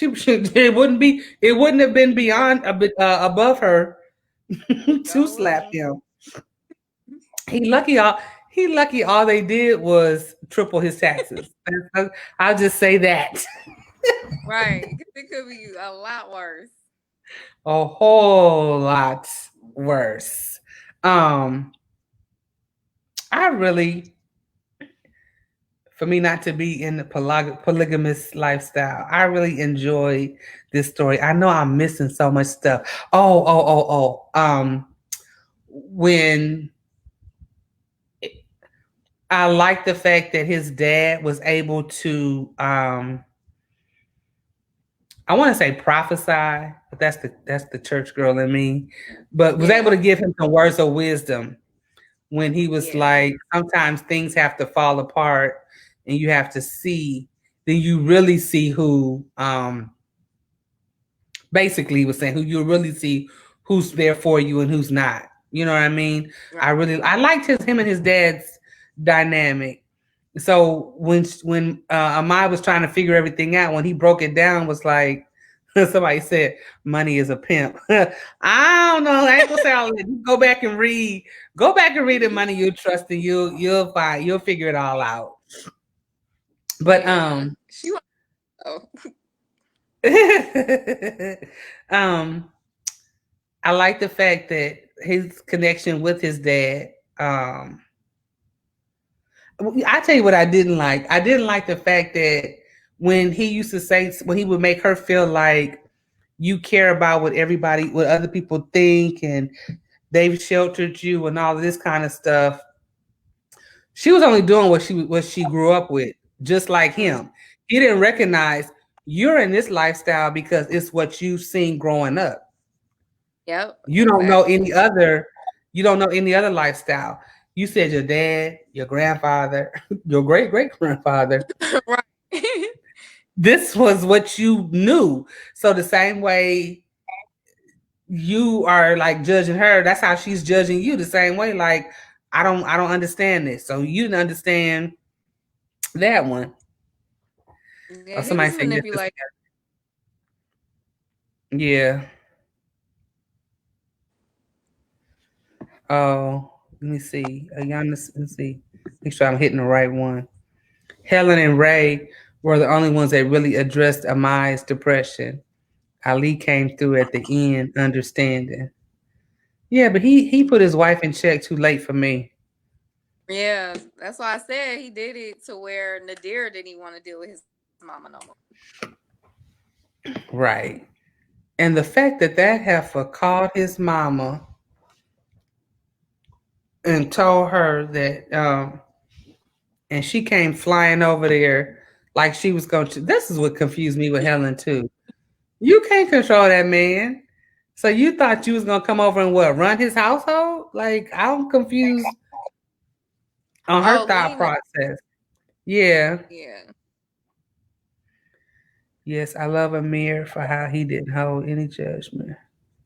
It wouldn't be. It wouldn't have been yeah, beyond a bit above her it to sure slap was. him. He lucky all. He lucky all they did was triple his taxes. I'll just say that. Right. 'Cause it could be a lot worse. A whole lot worse. Um, I really, for me not to be in the polygamous lifestyle, I really enjoyed this story. I know I'm missing so much stuff. When I like the fact that his dad was able to, I want to say prophesy, but that's the church girl in me, but was able to Yeah. give him some words of wisdom when he was Yeah. like, sometimes things have to fall apart and you have to see, then you really see who, basically he was saying who you really see who's there for you and who's not. You know what I mean? I liked him and his dad's dynamic. So when Amai was trying to figure everything out, when he broke it down, was like somebody said, "Money is a pimp." I don't know. I ain't gonna say all that. Go back and read. Go back and read the money you trust, and you'll figure it all out. But Yeah. She was oh. um, I like the fact that his connection with his dad. I tell you what I didn't like. I didn't like the fact that when he used to say, when he would make her feel like you care about what other people think, and they've sheltered you and all of this kind of stuff. She was only doing what she grew up with, just like Mm, him. He didn't recognize you're in this lifestyle because it's what you've seen growing up. yep, You don't know exactly. any other. You don't know any other lifestyle. You said your dad, your grandfather, your great great grandfather. Right. This was what you knew. So the same way you are like judging her, that's how she's judging you. The same way, like I don't understand this. So you didn't understand that one. Yeah, Or he was somebody said yes. manipulated. Yeah. Oh, let me see. Let's see. Make sure I'm hitting the right one. Helen and Ray were the only ones that really addressed Amai's depression. Ali came through at the end, understanding. Yeah, but he put his wife in check too late for me. Yeah, that's why I said he did it to where Nadir didn't even want to deal with his mama no more. Right. And the fact that that heifer called his mama and told her that, and she came flying over there like she was going to. This is what confused me with Helen too. You can't control that man. So you thought you was gonna come over and what, run his household? Like I'm confused on her Oh, thought Lena. process. Yeah. Yeah. Yes, I love Amir for how he didn't hold any judgment.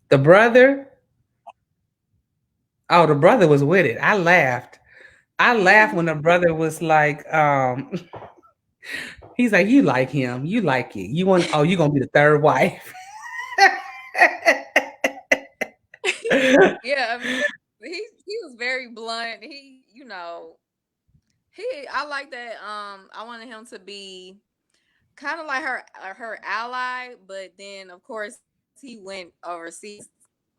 The brother, oh, the brother was with it. I laughed. I laughed when the brother was like, he's like, you like him, you like it. You want, oh, you gonna be the third wife. Yeah, I mean, he was very blunt. He I like that. I wanted him to be kind of like her ally, but then of course he went overseas.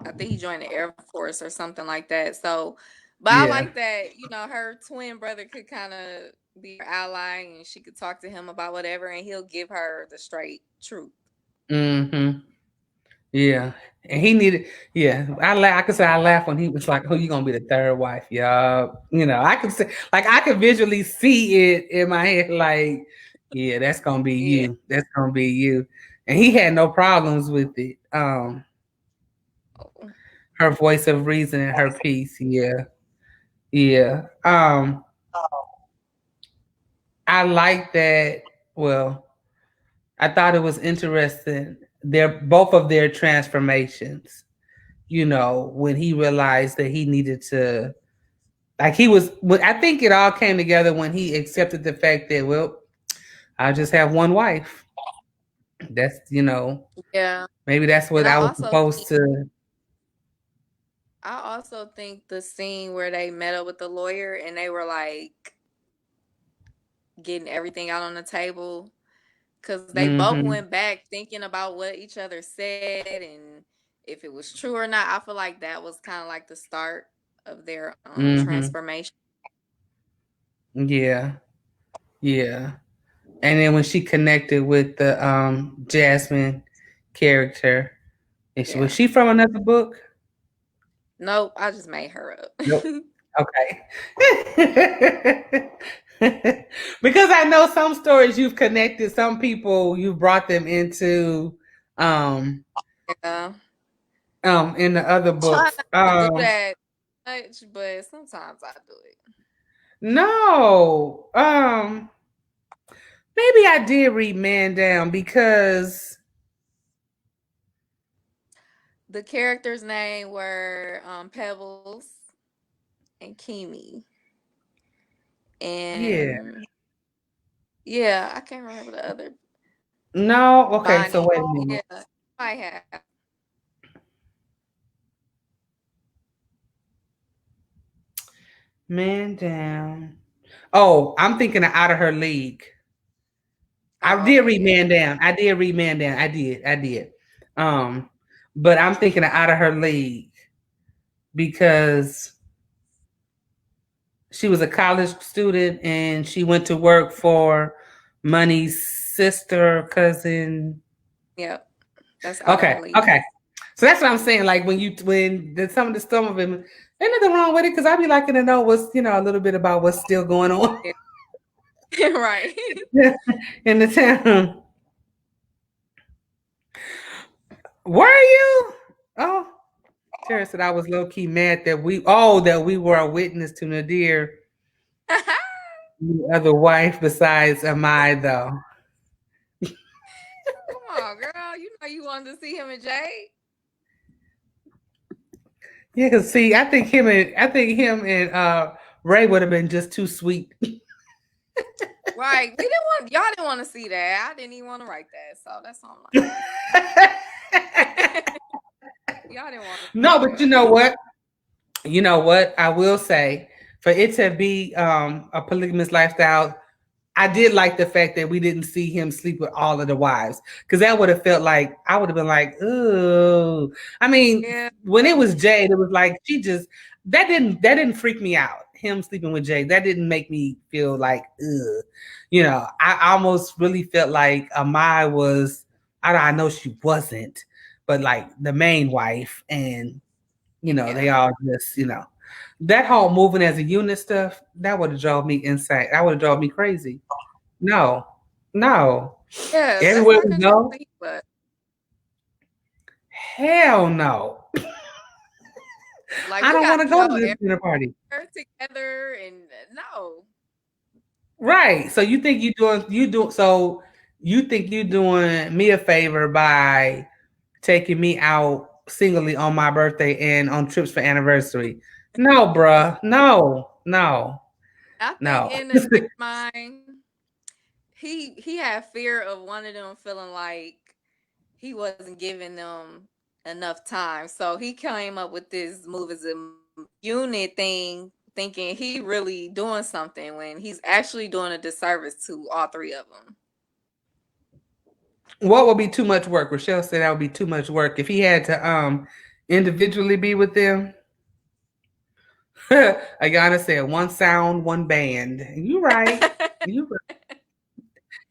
I think he joined the Air Force or something like that. So, but I Yeah. like that. Her twin brother could kind of be her ally, and she could talk to him about whatever, and he'll give her the straight truth. Mm-hmm. Yeah, and he needed. Yeah, I could say I laughed when he was like, "Oh, you gonna be the third wife?" Yeah, I could say, like, I could visually see it in my head. Like, yeah, that's gonna be Yeah. you. That's gonna be you. And he had no problems with it. Her voice of reason and her peace. Yeah, yeah. I like that. Well, I thought it was interesting. They're both of their transformations. when he realized that he needed to, like, I think it all came together when he accepted the fact that, well, I just have one wife. That's, Yeah. maybe that's And what I was supposed to. I also think the scene where they met up with the lawyer and they were like getting everything out on the table because they both Hmm. went back thinking about what each other said and if it was true or not. I feel like that was kind of like the start of their Hmm. transformation. Yeah. Yeah. And then when she connected with the Jasmine character, and was Yeah. she from another book? Nope, I just made her up. Nope. Okay. Because I know some stories you've connected, some people you brought them into um Yeah. in the other Try books. not to do that much, but sometimes I do it. No. Maybe I did read Man Down because The characters' name were Pebbles and Kimi. yeah. And yeah, I can't remember the other. No, okay, so Bonnie. wait a minute. Yeah, I have. Man Down. Oh, I'm thinking of Out of Her League. I Oh, did okay, read yeah. Man Down. I did read Man Down. I did. I did. Um, but I'm thinking of Out of Her League because she was a college student and she went to work for Money's sister, cousin. Yep. That's out of her Okay, league. okay. So that's what I'm saying. Like some of the some of them, ain't nothing wrong with it because I be liking to know what's a little bit about what's still going on Yeah. Right. in the town. Were you? Oh, Tara said I was low key mad that we were a witness to Nadir, Come the other wife besides Amai though. on, girl. You know you wanted to see him and Jade. Yeah, cause see, I think him and Ray would have been just too sweet. Right. We didn't want y'all didn't want to see that. I didn't even want to write that. So that's all I'm like. Y'all didn't want to see No, but you that. know what? You know what? I will say for it to be a polygamous lifestyle, I did like the fact that we didn't see him sleep with all of the wives because that would have felt like I would have been like, ooh. I mean, Yeah. when it was Jade, it was like she just that didn't freak me out. Him sleeping with Jade, that didn't make me feel like, ugh. I almost really felt like Amai was. I know she wasn't, but like the main wife, and Yeah. they all just that whole moving as a unit stuff that would have drove me insane. That would have drove me crazy. No, no. Yeah. That's Everywhere how we go, controlling he was. hell no. Like I we don't want got to to go go to this dinner party. everywhere together and no. Right. So you think you doing me a favor by taking me out singly on my birthday and on trips for anniversary. No, bruh. No, no, I think no. in the deer mind, he had fear of one of them feeling like he wasn't giving them enough time. So he came up with this move as a unit thing, thinking he really doing something when he's actually doing a disservice to all three of them. What would be too much work? Rochelle said that would be too much work if he had to individually be with them. Ayana said one sound, one band. You right. You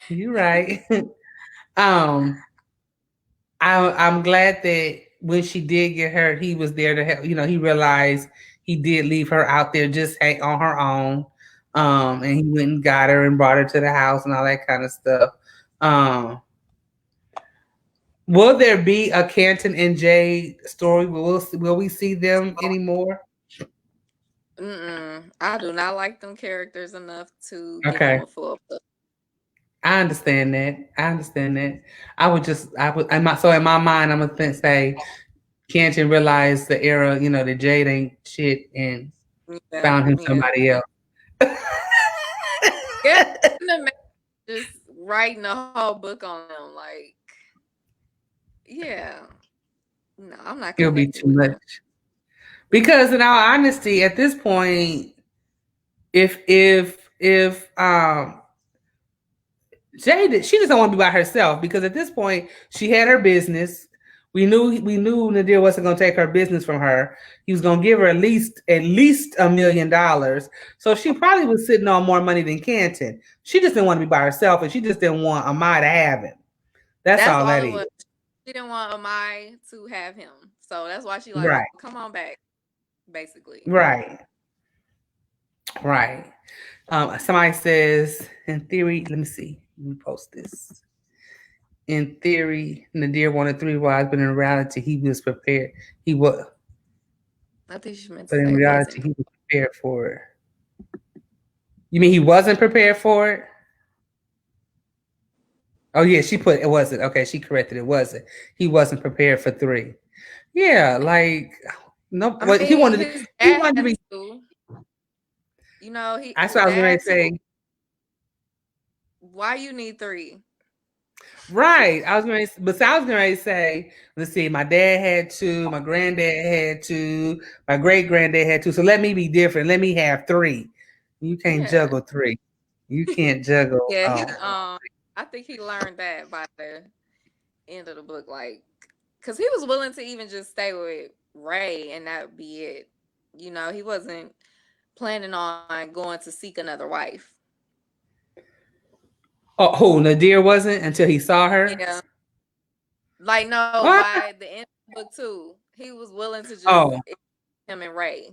you right. um, I'm glad that when she did get hurt, he was there to help. He realized he did leave her out there just on her own. And he went and got her and brought her to the house and all that kind of stuff. Um, will there be a Canton and Jay story? Will we see them anymore? I do not like them characters enough to give them Okay. a full book. I understand that. I understand that. I would. In my mind, I'm gonna say Canton realized the era, that Jade ain't shit and Yeah, found him yeah. somebody else. Yeah, and the man just writing a whole book on them. Like, yeah. No, I'm not It'll be connected too with them. much. Because in all honesty, at this point, if Jade, she just don't want to be by herself because at this point she had her business. We knew Nadir wasn't going to take her business from her. He was going to give her at least $1 million. So she probably was sitting on more money than Canton. She just didn't want to be by herself, and she just didn't want Amai to have him. That's That's all all that it is. was. She didn't want Amai to have him. So that's why she like, Right, well, come on back, basically. right, right. Somebody says, in theory, let me see. Let me post this. In theory, Nadir wanted three wives, but in reality, he was prepared. He was, I think she meant to but in say reality, wasn't. he was prepared for it. You mean he wasn't prepared for it? Oh yeah, she put it wasn't. Okay, she corrected it. Wasn't. He wasn't prepared for three. Yeah, like no. I What he mean, wanted. his He dad wanted to had be. to. That's His what I was dad going to had to. say. Why you need three? Right. I was going to say, let's see, my dad had two, my granddad had two, my great granddad had two. So let me be different. Let me have three. You can't Yeah, juggle three. You can't juggle. yeah. I think he learned that by the end of the book, like, because he was willing to even just stay with Ray and that would be it. He wasn't planning on going to seek another wife. Oh, who Nadir wasn't until he saw her. Yeah, like no, What? by the end of the book too, he was willing to just Oh, him and Ray.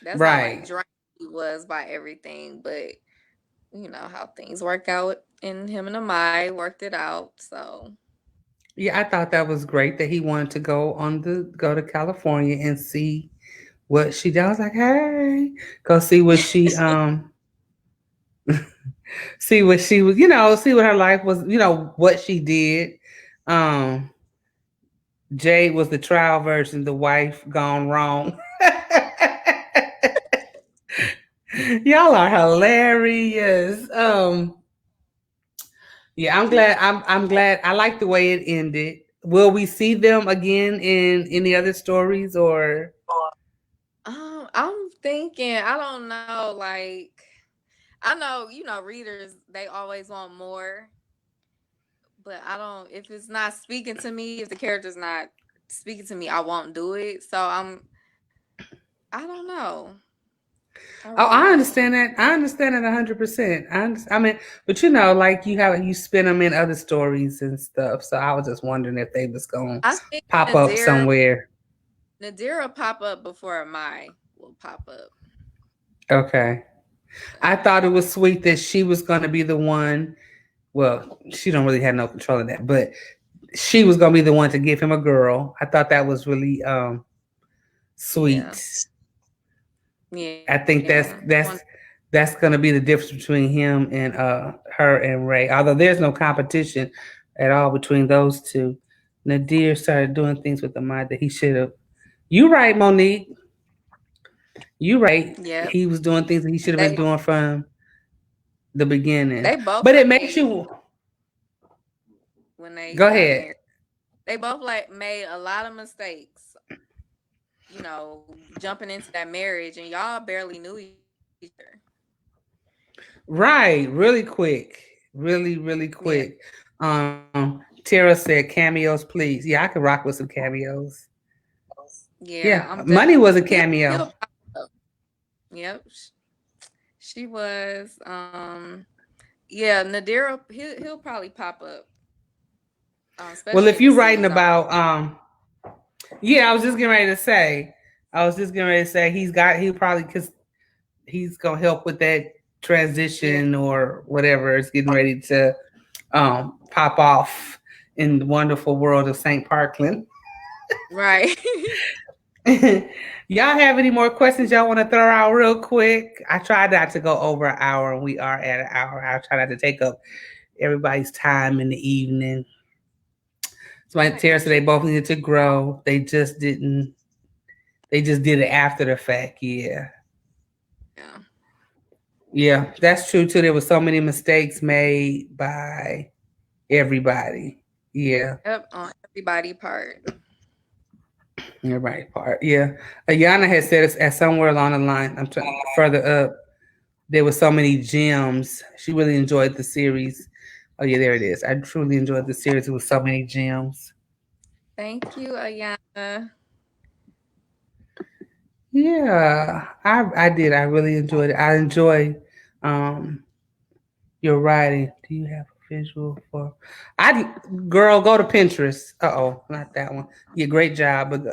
That's how like right. drained he was by everything, but you know how things work out, and him and Amai worked it out. So Yeah, I thought that was great that he wanted to go to California and see what she did. I was like, hey, go see what she see what she was, see what her life was, what she did. Um, Jade was the trial version, the wife gone wrong. Y'all are hilarious. Yeah, I'm glad. I'm glad. I like the way it ended. Will we see them again in any other stories or? I'm thinking, I don't know, like I know, readers they always want more, but I don't if it's not speaking to me, if the character's not speaking to me, I won't do it. So I don't know. I Oh, really I don't. understand that. I understand that 100%. I mean, but like you spin them in other stories and stuff. So I was just wondering if they was gonna I think pop up somewhere. Nadir will pop up before Mai will pop up. Okay. I thought it was sweet that she was gonna be the one. Well, she don't really have no control of that, but she was gonna be the one to give him a girl. I thought that was really Yeah. sweet. I Yeah. think that's gonna be the difference between him and her and Ray. Although there's no competition at all between those two. Nadir started doing things with the mind that he should have. You right, Monique. You right. Yep. He was doing things that he should have been They doing from the beginning. they both But it makes made you when they go got ahead. married. They both like made a lot of mistakes, jumping into that marriage, and y'all barely knew each other. Right, really quick. Really, really Yeah. quick. Tara said cameos, please. Yeah, I could rock with some cameos. Yeah, Yeah. I'm Money definitely was a he'll cameo. pop up. Yep. She was yeah, Nadira he'll probably pop up. Well, Especially if in the you're writing series I'm about yeah, I was just getting ready to say. He'll probably because he's gonna help with that yeah, transition or whatever is getting ready to pop off in the wonderful world of St. Parkland. right. Y'all have any more questions y'all want to throw out real quick? I tried not to go over an hour, and we are at an hour. I try not to take up everybody's time in the evening. So my I Tara got said they you. both needed to grow. They just didn't. They just did it after the fact. Yeah. Yeah. Yeah, that's true too. There were so many mistakes made by everybody. Yeah, Yep, on everybody part. everybody part. Yeah, Ayana had said it at somewhere along the line. I'm trying further up. There were so many gems. She really enjoyed the series. Oh yeah, there it is. I truly enjoyed the series. It was so many gems. Thank you, Ayana. Yeah, I did. I really enjoyed it. I enjoy um your writing. Do you have a visual for? I girl, go to Pinterest. Not that one. Yeah, great job. But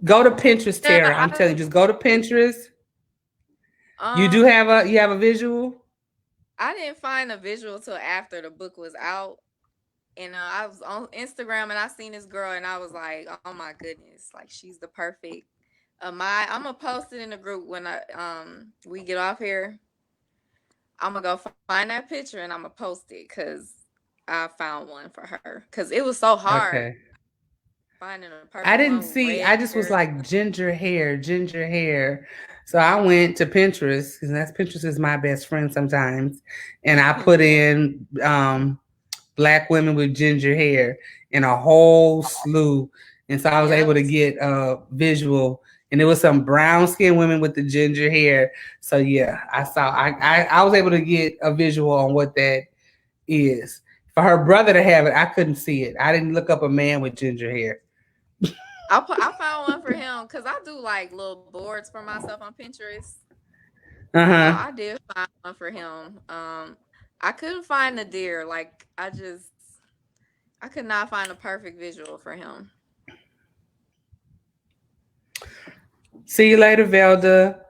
go to Pinterest, Yeah, Tara. I'm telling you, just go to Pinterest. You do um have a visual. I didn't find a visual till after the book was out. And I was on Instagram and I seen this girl and I was like, oh my goodness, like she's the perfect. I'm gonna post it in the group when I we get off here. I'm gonna go find that picture and I'm gonna post it because I found one for her because it was so hard Okay. finding a perfect I one didn't with red see. I just hair. was like ginger hair, ginger hair. So I went to Pinterest because that's Pinterest is my best friend sometimes, and I put Yeah. in black women with ginger hair and a whole slew. And so I was able Yep. to get a visual. And there was some brown skinned women with the ginger hair. So yeah, I was able to get a visual on what that is. For her brother to have it, I couldn't see it. I didn't look up a man with ginger hair. I found one for him because I do like little boards for myself on Pinterest. So Uh-huh. I did find one for him. I couldn't find the deer. Like I could not find a perfect visual for him. See you later, Velda.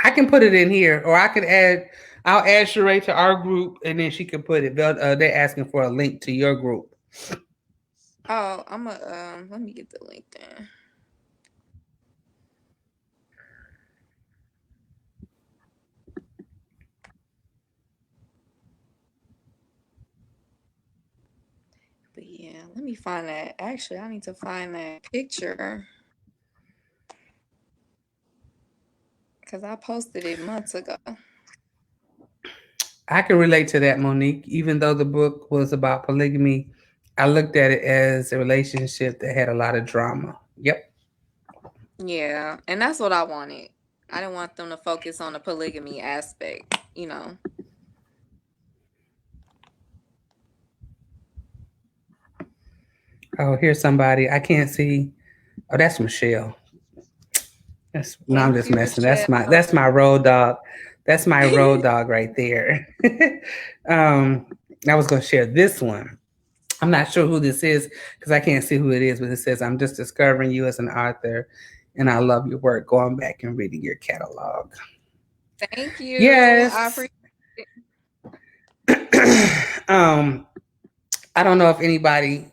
I can put it in here, or I could add. I'll add Charae to our group, and then she can put it. They're asking for a link to your group. Oh, I'm a let me get the link then. But yeah, let me find that. Actually, I need to find that picture because I posted it months ago. I can relate to that, Monique. Even though the book was about polygamy, I looked at it as a relationship that had a lot of drama. Yep. Yeah, and that's what I wanted. I didn't want them to focus on the polygamy aspect, you know. Oh, here's somebody. I can't see. Oh, that's Michelle. That's no, I'm Thank just you, messing. Michelle. That's my road dog. That's my road dog right there. um, I was gonna share this one. I'm not sure who this is because I can't see who it is, but it says, "I'm just discovering you as an author, and I love your work. Going back and reading your catalog." Thank you. I Yes. appreciate it. um, I don't know if anybody,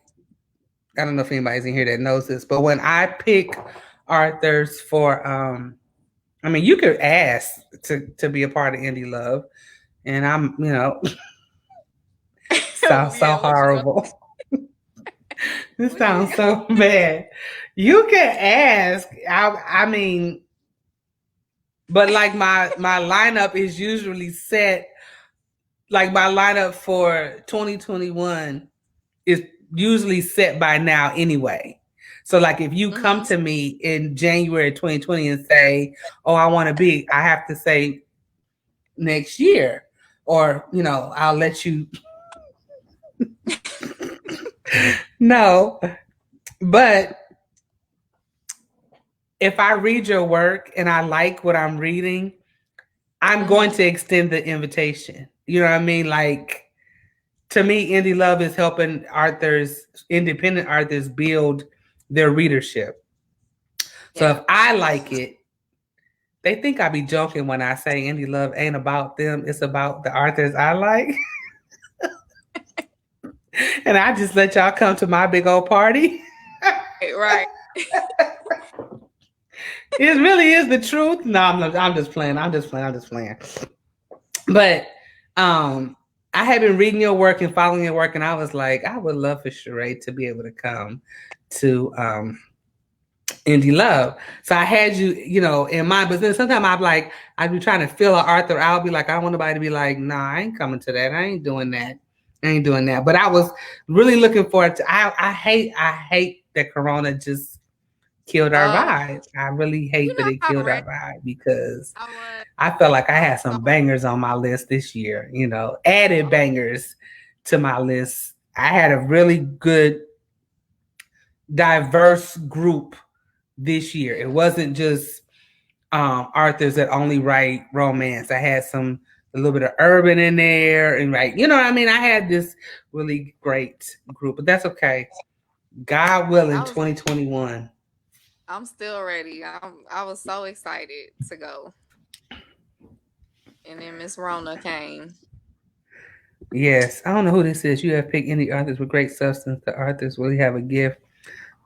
I don't know if anybody's in here that knows this, but when I pick authors for, I mean, you could ask to be a part of Indie Love, and I'm, sounds so Yeah, what you gonna horrible. This what you sounds so bad. You can ask. I mean, but like my lineup is usually set. Like my lineup for 2021 is usually set by now anyway. So like if you come mm-hmm. to me in January 2020 and say, "Oh, I want to be," I have to say next year, or I'll let you know. But if I read your work and I like what I'm reading, I'm going Mm-hmm. to extend the invitation. You know what I mean? Like to me, Indie Love is helping authors, independent authors, build their readership. So if Yeah. I like it, they think I be joking when I say Indie Love ain't about them. It's about the authors I like. And I just let y'all come to my big old party. Right. It really is the truth. No, I'm just playing. I'm just playing. But um I had been reading your work and following your work, and I was like, I would love for Charae to be able to come to Indie Love. So I had you, in mind. But then sometimes I'm like, I'd be trying to fill an Arthur. I'll be like, I want nobody to be like, nah, I ain't coming to that. I ain't doing that. I ain't doing that. But I was really looking forward to. I hate that Corona just killed our Oh, vibe. I really you hate that know it how killed our ready vibe because I was. I felt like I I had was some so bangers on my list this year. Added oh, bangers to my list. I had a really good diverse group this year. It yeah. wasn't just authors that only write romance. I had a little bit of urban in there and what I mean. I had this really great group, but that's okay. God willing, I was. 2021. I'm still ready. I was so excited to go, and then Miss Rona came. Yes, I don't know who this is. You have picked any authors with great substance. The authors really have a gift.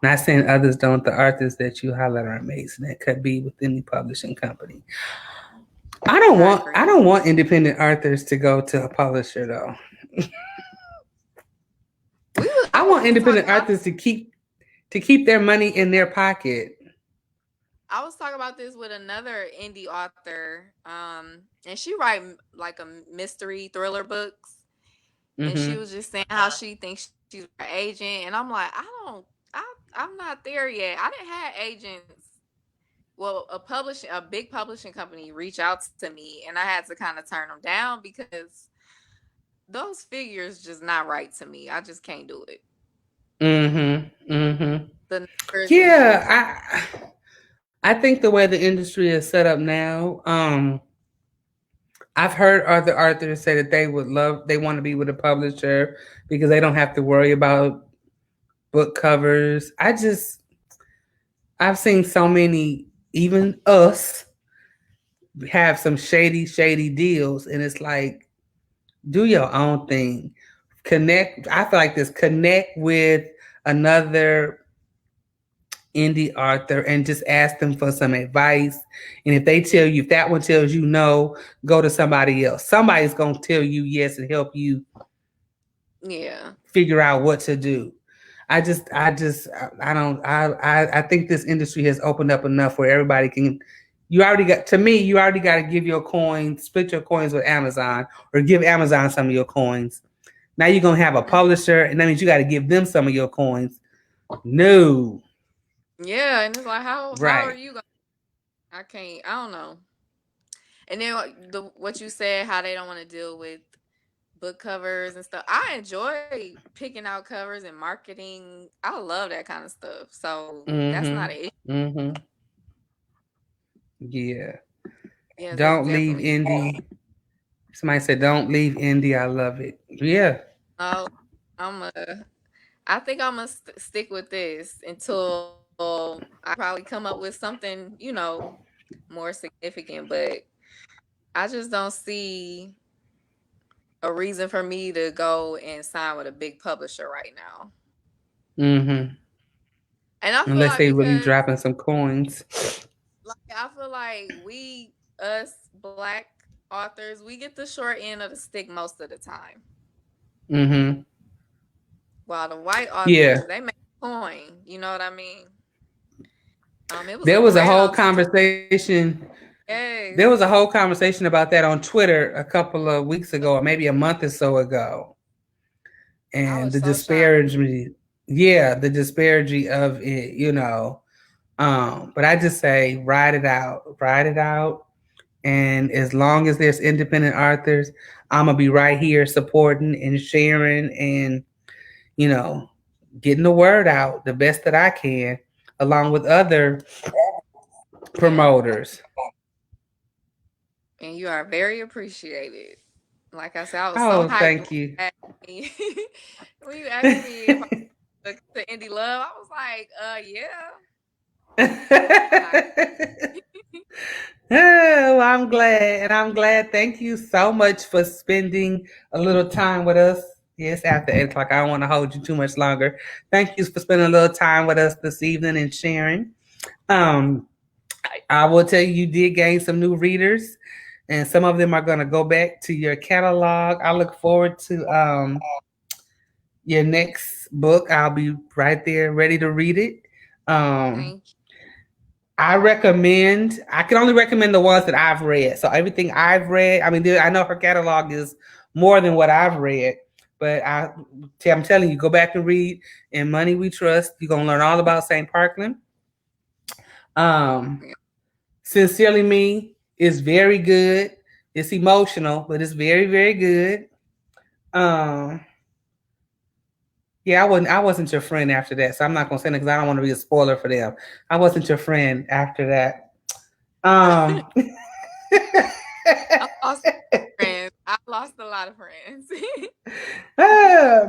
Not saying others don't. The authors that you highlight are amazing. That could be with any publishing company. I I agree. don't want independent authors to go to a publisher though. I We want was talking. independent authors to keep their money in their pocket. I was talking about this with another indie author, and she write like a mystery thriller books, and she Mm-hmm. was just saying how she thinks she's an agent, and I'm like, I don't, I'm not there yet. I didn't have agents. Well, a big publishing company reach out to me, and I had to kind of turn them down because those figures just not right to me. I just can't do it. Mm-hmm. Mm-hmm. The numbers is Yeah, just I think the way the industry is set up now, I've heard other authors say that they want to be with a publisher because they don't have to worry about book covers. I've seen so many, even us, have some shady deals, and it's like, do your own thing. Connect. I feel like this. Connect with another indie author and just ask them for some advice. And if that one tells you no, go to somebody else. Somebody's gonna tell you yes and help you yeah, figure out what to do. I don't, I think this industry has opened up enough where everybody can. You already got to give your coins, split your coins with Amazon, or give Amazon some of your coins. Now you're gonna have a mhm. publisher, and that means you got to give them some of your coins. No, Yeah, and it's like how are right? you going? I can't. I don't know. And then what you said, how they don't want to deal with book covers and stuff. I enjoy picking out covers and marketing. I love that kind of stuff. So that's not Mm-hmm. an issue. Mm-hmm. Yeah. Yeah, that's Don't leave definitely. indie. Somebody said, "Don't leave indie." I love it. Yeah. Oh, I'm a. I think I'm gonna stick with this until I probably come up with something, more significant. But I just don't see a reason for me to go and sign with a big publisher right now. Mm-hmm. And I feel Unless like they really because dropping some coins. like I feel like us black authors, we get the short end of the stick most of the time. Mm-hmm. While the white Yeah. authors, they make a coin. You know what I mean? It was a There was a thread whole on conversation. There was yes. a whole conversation about that on Twitter a couple of weeks ago, or maybe a month or so ago. I And was the so shocked. disparity, yeah, the disparity of it. But I just say ride it out. And as long as there's independent authors, I'm gonna be right here supporting and sharing and you know getting the word out the best that I can, along with other Yeah. promoters. And you are very appreciated. Like I said, I was so Oh, hyped thank you. when you when you asked me if I took to Indie Love. I was like, yeah. I, Oh, I'm glad, and I'm glad. Thank you so much for spending a little time with us. Yes, after 8 o'clock, I don't want to hold you too much longer. Thank you for spending a little time with us this evening and sharing. Um, I will tell you, you did gain some new readers. and some of them are going to go back to your catalog. I look forward to your next book. I'll be right there ready to read it. Um, Thank I can only recommend the ones that I've read. So everything I've read, I mean, I know her catalog is more than what I've read, but I'm telling you, go back and read In Money We Trust. You're going to learn all about St. Parkland. Um, you. Sincerely Me is very good. It's emotional, but it's very, very good. Um, yeah, I wasn't your friend after that, so I'm not gonna say it because I don't want to be a spoiler for them. I wasn't your friend after that. Um, I lost friends. I lost a lot of friends.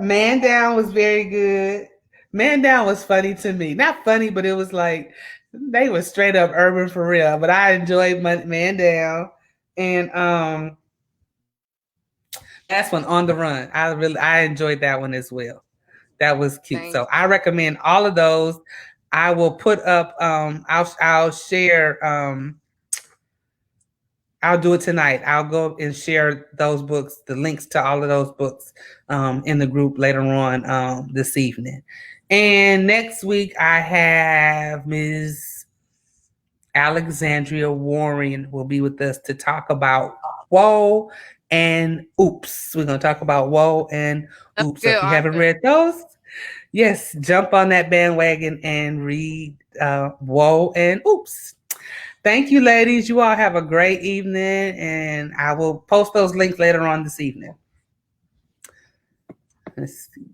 Man Down was very good. Man Down was funny to me. Not funny, but it was like they were straight up urban for real. But I enjoyed Man Down, and the last one, On the Run. I enjoyed that one as well. That was cute. Thank So I recommend all of those. I will put up. I'll share. I'll do it tonight. I'll go and share those books, the links to all of those books, in the group later on this evening. And next week I have Ms. Alexandria Warren will be with us to talk about Whoa and Oops. We're gonna talk about Whoa and That's Oops. a So good if you haven't author. read those, yes, jump on that bandwagon and read Whoa and Oops. Thank you, ladies. You all have a great evening, and I will post those links later on this evening. Let's see.